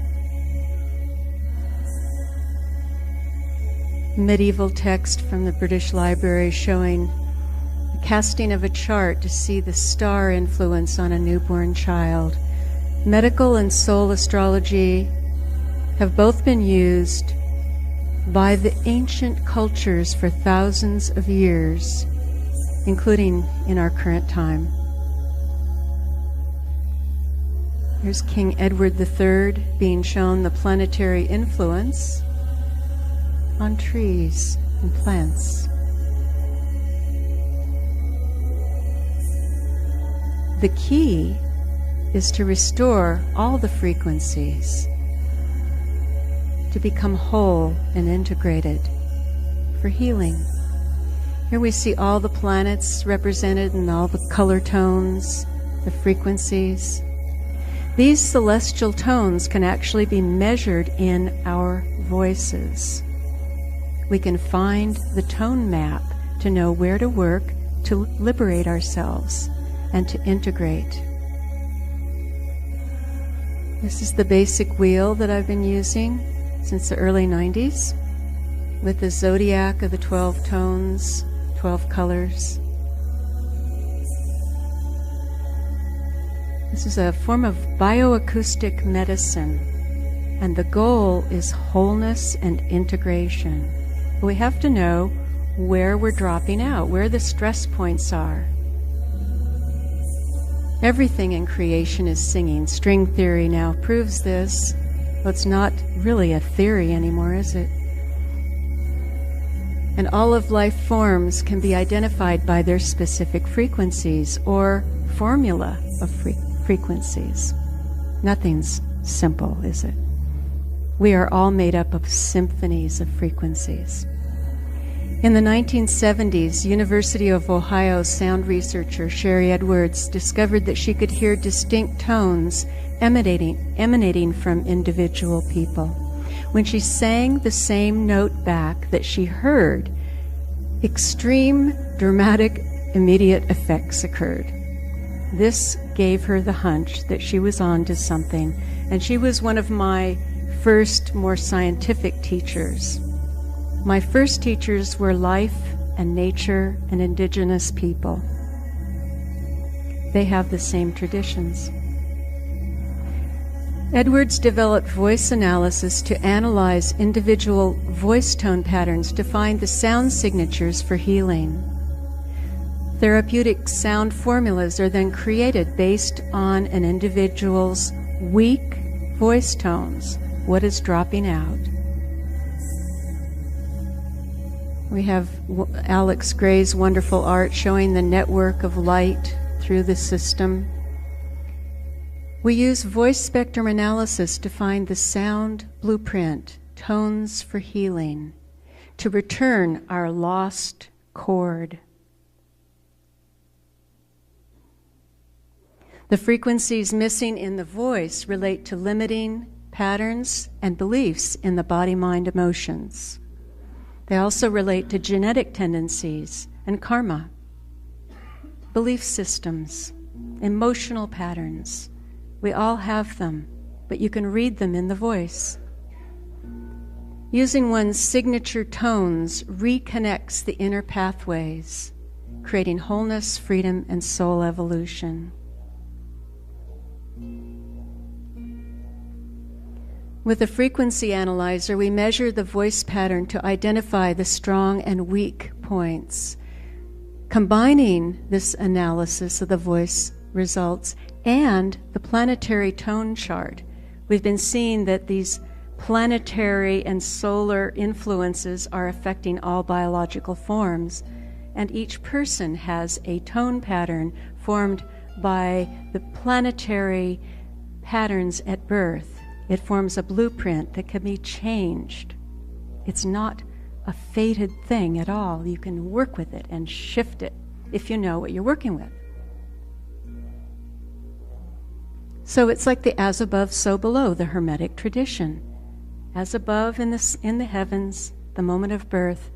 Medieval text from the British Library showing the casting of a chart to see the star influence on a newborn child. Medical and soul astrology have both been used by the ancient cultures for thousands of years including in our current time. Here's King Edward III being shown the planetary influence on trees and plants. The key is to restore all the frequencies, to become whole and integrated for healing. Here we see all the planets represented in all the color tones, the frequencies. These celestial tones can actually be measured in our voices. We can find the tone map to know where to work to liberate ourselves and to integrate. This is the basic wheel that I've been using since the early 90s, with the zodiac of the 12 tones, 12 colors. This is a form of bioacoustic medicine, and the goal is wholeness and integration. We have to know where we're dropping out, where the stress points are. Everything in creation is singing. String theory now proves this. Well, it's not really a theory anymore, is it? And all of life forms can be identified by their specific frequencies or formula of frequencies. Nothing's simple, is it? We are all made up of symphonies of frequencies. In the 1970s, University of Ohio sound researcher Sherry Edwards discovered that she could hear distinct tones emanating from individual people. When she sang the same note back that she heard, extreme, dramatic, immediate effects occurred. This gave her the hunch that she was on to something, and she was one of my first, more scientific teachers. My first teachers were life and nature and indigenous people. They have the same traditions. Edwards developed voice analysis to analyze individual voice tone patterns to find the sound signatures for healing. Therapeutic sound formulas are then created based on an individual's weak voice tones, what is dropping out. We have Alex Gray's wonderful art showing the network of light through the system. We use voice spectrum analysis to find the sound blueprint, tones for healing, to return our lost chord. The frequencies missing in the voice relate to limiting patterns and beliefs in the body, mind, emotions. They also relate to genetic tendencies and karma, belief systems, emotional patterns. We all have them, but you can read them in the voice. Using one's signature tones reconnects the inner pathways, creating wholeness, freedom, and soul evolution. With a frequency analyzer, we measure the voice pattern to identify the strong and weak points. Combining this analysis of the voice results and the planetary tone chart, we've been seeing that these planetary and solar influences are affecting all biological forms, and each person has a tone pattern formed by the planetary patterns at birth. It forms a blueprint that can be changed. It's not a fated thing at all. You can work with it and shift it if you know what you're working with. So it's like the as above, so below, the Hermetic tradition. As above in the heavens, the moment of birth,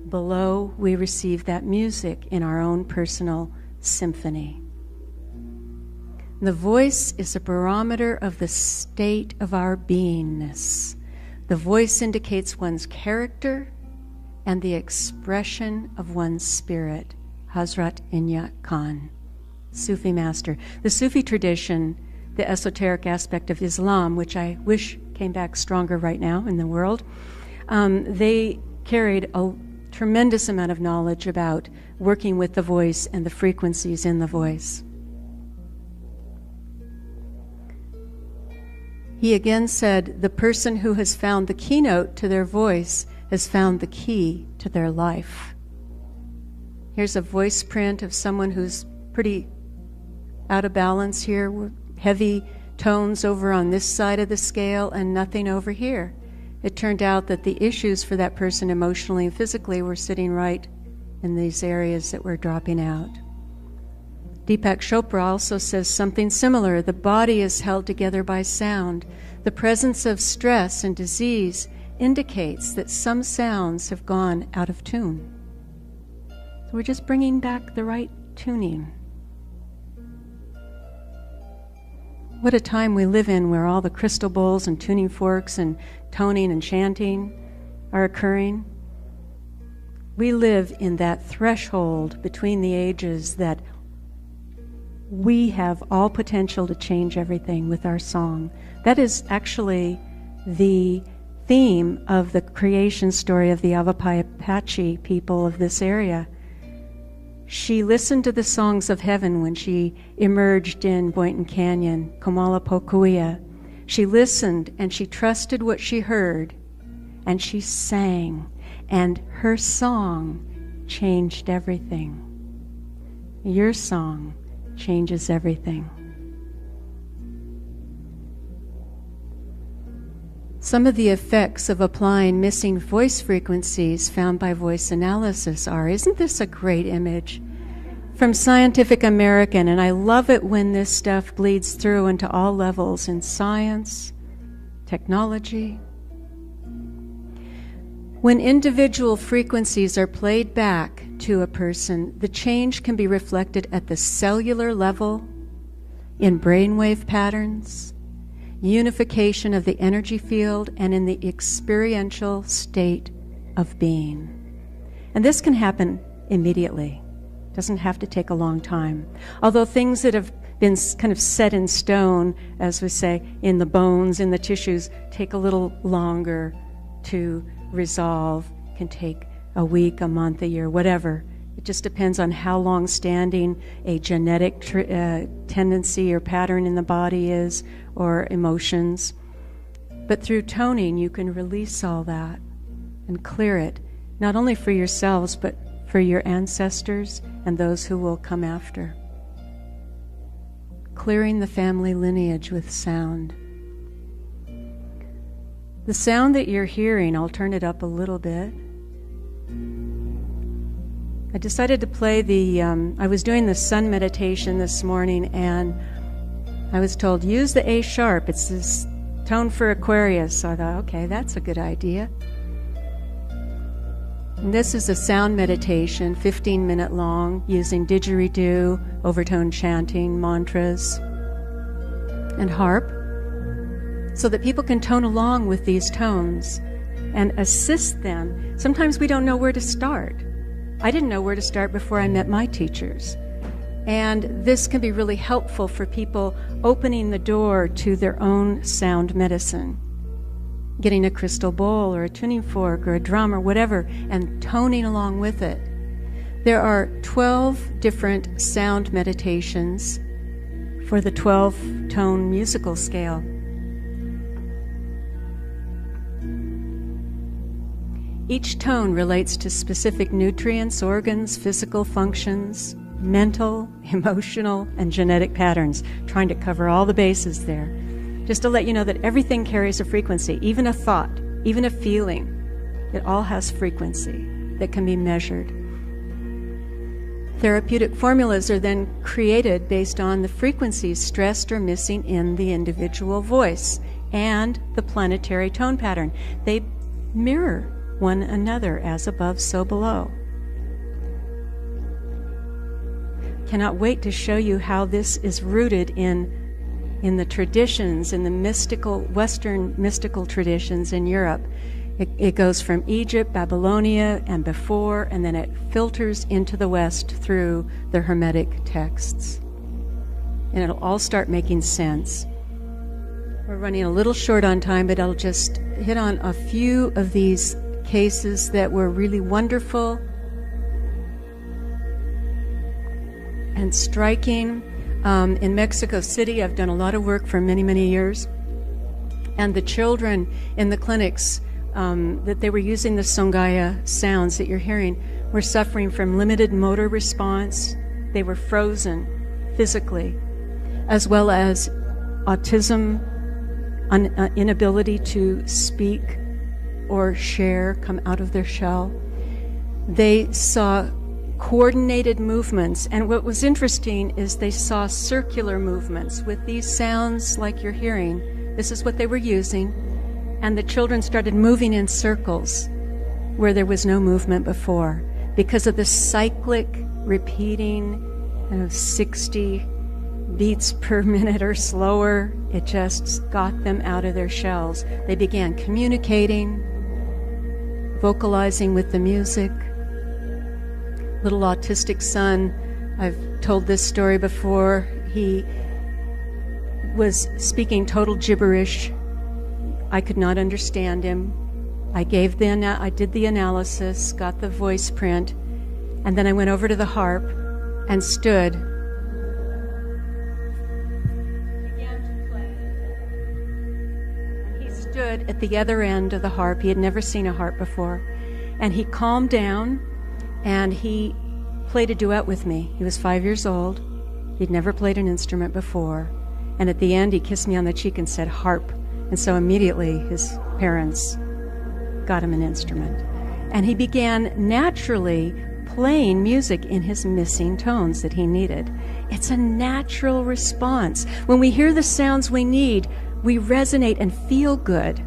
below we receive that music in our own personal symphony. The voice is a barometer of the state of our beingness. The voice indicates one's character and the expression of one's spirit. Hazrat Inyat Khan, Sufi master. The Sufi tradition, the esoteric aspect of Islam, which I wish came back stronger right now in the world, they carried tremendous amount of knowledge about working with the voice and the frequencies in the voice. He again said, the person who has found the keynote to their voice has found the key to their life. Here's a voice print of someone who's pretty out of balance here, heavy tones over on this side of the scale and nothing over here. It turned out that the issues for that person emotionally and physically were sitting right in these areas that were dropping out. Deepak Chopra also says something similar. The body is held together by sound. The presence of stress and disease indicates that some sounds have gone out of tune. So we're just bringing back the right tuning. What a time we live in where all the crystal bowls and tuning forks and toning and chanting are occurring. We live in that threshold between the ages that we have all potential to change everything with our song. That is actually the theme of the creation story of the Avapai Apache people of this area. She listened to the songs of heaven when she emerged in Boynton Canyon, Komalapokuia. She listened and she trusted what she heard, and she sang, and her song changed everything. Your song changes everything. Some of the effects of applying missing voice frequencies found by voice analysis are, isn't this a great image? From Scientific American, and I love it when this stuff bleeds through into all levels in science, technology. When individual frequencies are played back to a person, the change can be reflected at the cellular level, in brainwave patterns, unification of the energy field, and in the experiential state of being. And this can happen immediately. It doesn't have to take a long time. Although things that have been kind of set in stone, as we say, in the bones, in the tissues, take a little longer to resolve, can take a week, a month, a year, whatever. It just depends on how long-standing a genetic tendency or pattern in the body is, or emotions. But through toning, you can release all that and clear it, not only for yourselves, but for your ancestors and those who will come after. Clearing the family lineage with sound. The sound that you're hearing, I'll turn it up a little bit. I decided to play I was doing the sun meditation this morning, and I was told, use the A sharp. It's this tone for Aquarius. So I thought, okay, that's a good idea. And this is a sound meditation, 15-minute long, using didgeridoo, overtone chanting, mantras, and harp, so that people can tone along with these tones and assist them. Sometimes we don't know where to start. I didn't know where to start before I met my teachers. And this can be really helpful for people opening the door to their own sound medicine. Getting a crystal bowl or a tuning fork or a drum or whatever and toning along with it. There are 12 different sound meditations for the 12-tone musical scale. Each tone relates to specific nutrients, organs, physical functions, mental, emotional, and genetic patterns, trying to cover all the bases there. Just to let you know that everything carries a frequency, even a thought, even a feeling. It all has frequency that can be measured. Therapeutic formulas are then created based on the frequencies stressed or missing in the individual voice and the planetary tone pattern. They mirror one another, as above, so below. Cannot wait to show you how this is rooted in the traditions, in the mystical, Western mystical traditions in Europe. It goes from Egypt, Babylonia, and before, and then it filters into the West through the Hermetic texts. And it'll all start making sense. We're running a little short on time, but I'll just hit on a few of these cases that were really wonderful and striking. In Mexico City, I've done a lot of work for many, many years. And the children in the clinics that they were using the Songaya sounds that you're hearing were suffering from limited motor response. They were frozen physically, as well as autism, inability to speak or share, come out of their shell. They saw coordinated movements, and what was interesting is they saw circular movements with these sounds like you're hearing. This is what they were using, and the children started moving in circles where there was no movement before because of the cyclic repeating 60 beats per minute or slower. It just got them out of their shells. They began communicating, vocalizing with the music. Little autistic son, I've told this story before, he was speaking total gibberish. I could not understand him. I did the analysis, got the voice print, and then I went over to the harp and stood. Began to play. And he stood at the other end of the harp. He had never seen a harp before. And he calmed down and he played a duet with me. He was 5 years old. He'd never played an instrument before. And at the end, he kissed me on the cheek and said, "Harp." And so immediately his parents got him an instrument. And he began naturally playing music in his missing tones that he needed. It's a natural response. When we hear the sounds we need, we resonate and feel good.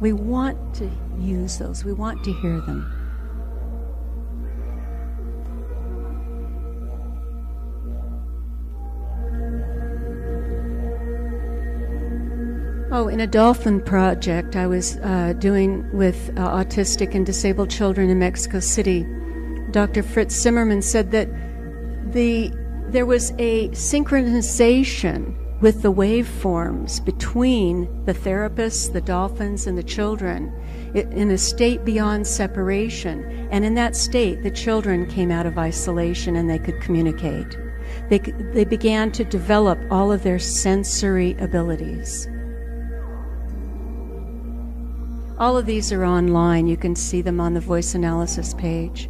We want to use those. We want to hear them. Oh, in a dolphin project I was doing with autistic and disabled children in Mexico City, Dr. Fritz Zimmerman said that there was a synchronization with the waveforms between the therapists, the dolphins, and the children in a state beyond separation. And in that state, the children came out of isolation and they could communicate. They began to develop all of their sensory abilities. All of these are online. You can see them on the voice analysis page.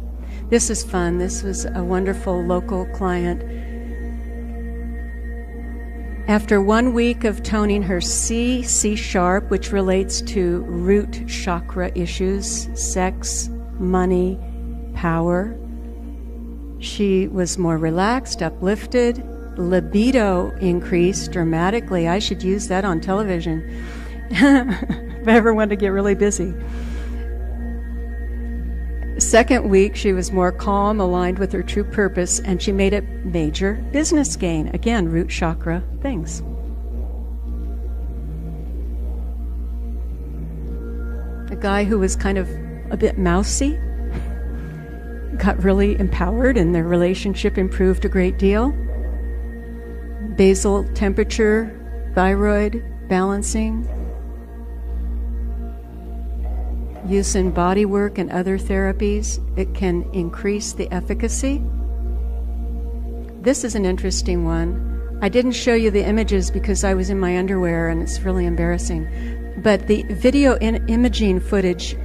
This is fun. This was a wonderful local client. After 1 week of toning her C sharp, which relates to root chakra issues, sex, money, power, she was more relaxed, uplifted, libido increased dramatically. I should use that on television. If I ever wanted to get really busy. Second week, she was more calm, aligned with her true purpose, and she made a major business gain. Again, root chakra things. A guy who was kind of a bit mousy got really empowered, and their relationship improved a great deal. Basal temperature, thyroid balancing, use in body work and other therapies, it can increase the efficacy. This is an interesting one. I didn't show you the images because I was in my underwear and it's really embarrassing. But the video imaging footage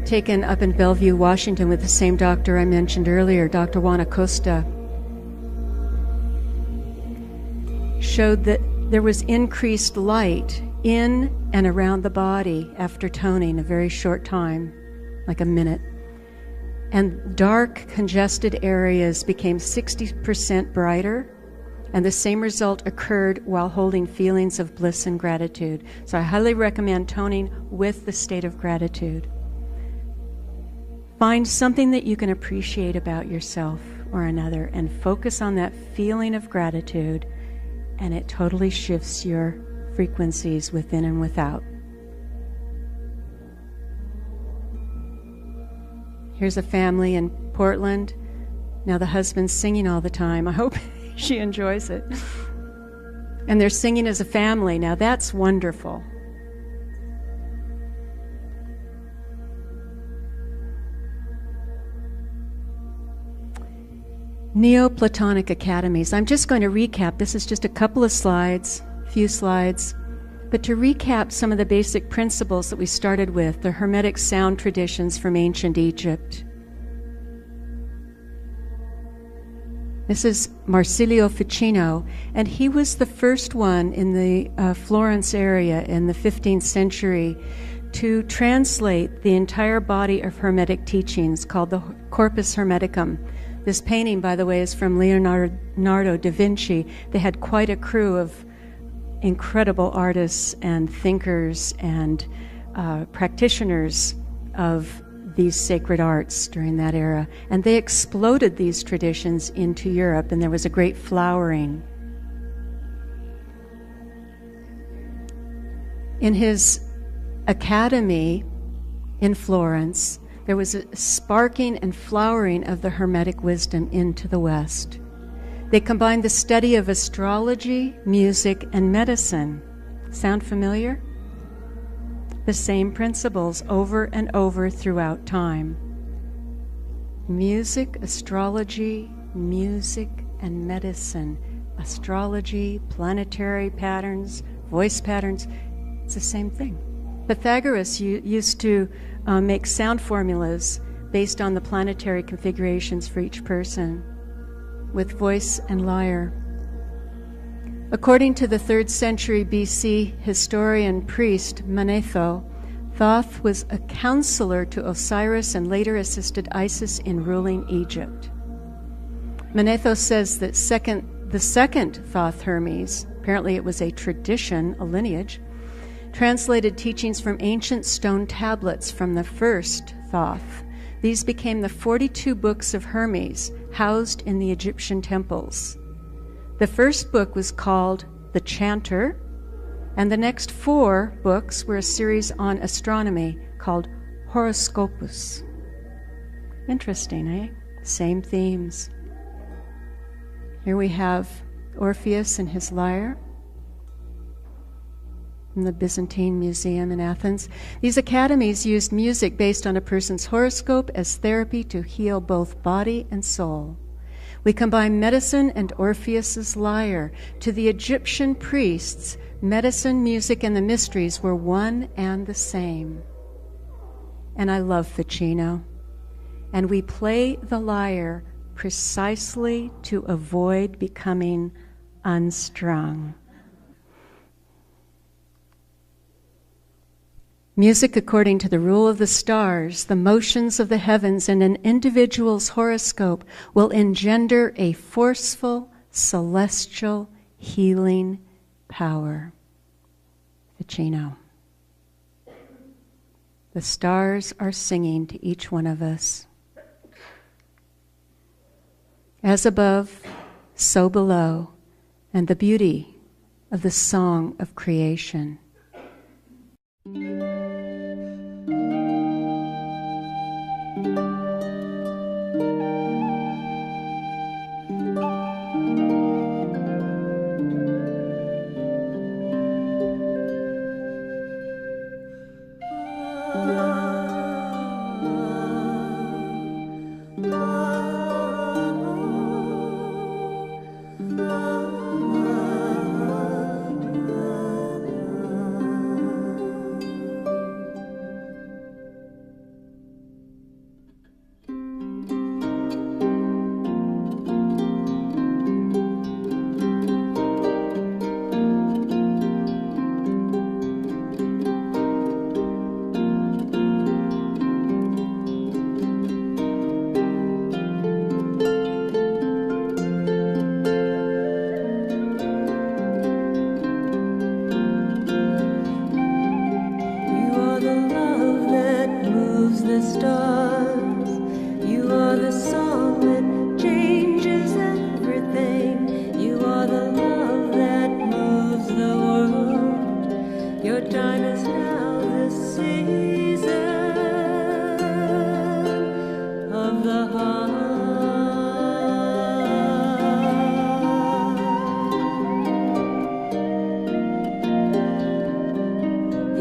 taken up in Bellevue, Washington with the same doctor I mentioned earlier, Dr. Juan Acosta, showed that there was increased light in and around the body after toning a very short time, like a minute. And dark, congested areas became 60% brighter, and the same result occurred while holding feelings of bliss and gratitude. So I highly recommend toning with the state of gratitude. Find something that you can appreciate about yourself or another and focus on that feeling of gratitude, and it totally shifts your frequencies within and without. Here's a family in Portland. Now the husband's singing all the time. I hope she enjoys it. And they're singing as a family. Now that's wonderful. Neoplatonic academies. I'm just going to recap. This is just a couple of slides, few slides, but to recap some of the basic principles that we started with, the Hermetic sound traditions from ancient Egypt. This is Marsilio Ficino, and he was the first one in the Florence area in the 15th century to translate the entire body of Hermetic teachings called the Corpus Hermeticum. This painting, by the way, is from Leonardo da Vinci. They had quite a crew of incredible artists and thinkers and practitioners of these sacred arts during that era. And they exploded these traditions into Europe, and there was a great flowering. In his academy in Florence, there was a sparking and flowering of the Hermetic wisdom into the West. They combined the study of astrology, music, and medicine. Sound familiar? The same principles over and over throughout time. Music, astrology, music, and medicine. Astrology, planetary patterns, voice patterns, it's the same thing. Pythagoras used to make sound formulas based on the planetary configurations for each person, with voice and lyre. According to the 3rd century BC historian priest Manetho, Thoth was a counselor to Osiris and later assisted Isis in ruling Egypt. Manetho says that the second Thoth Hermes, apparently it was a tradition, a lineage, translated teachings from ancient stone tablets from the first Thoth. These became the 42 books of Hermes housed in the Egyptian temples. The first book was called The Chanter, and the next 4 books were a series on astronomy called Horoscopus. Interesting, eh? Same themes. Here we have Orpheus and his lyre in the Byzantine Museum in Athens. These academies used music based on a person's horoscope as therapy to heal both body and soul. We combine medicine and Orpheus's lyre. To the Egyptian priests, medicine, music, and the mysteries were one and the same. And I love Ficino. And we play the lyre precisely to avoid becoming unstrung. Music according to the rule of the stars, the motions of the heavens, and an individual's horoscope will engender a forceful, celestial, healing power. Ficino. The stars are singing to each one of us. As above, so below, and the beauty of the song of creation.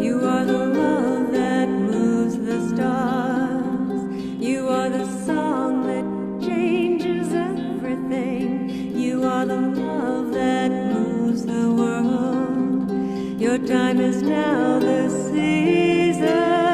You are the love that moves the stars. Your time is now, the season.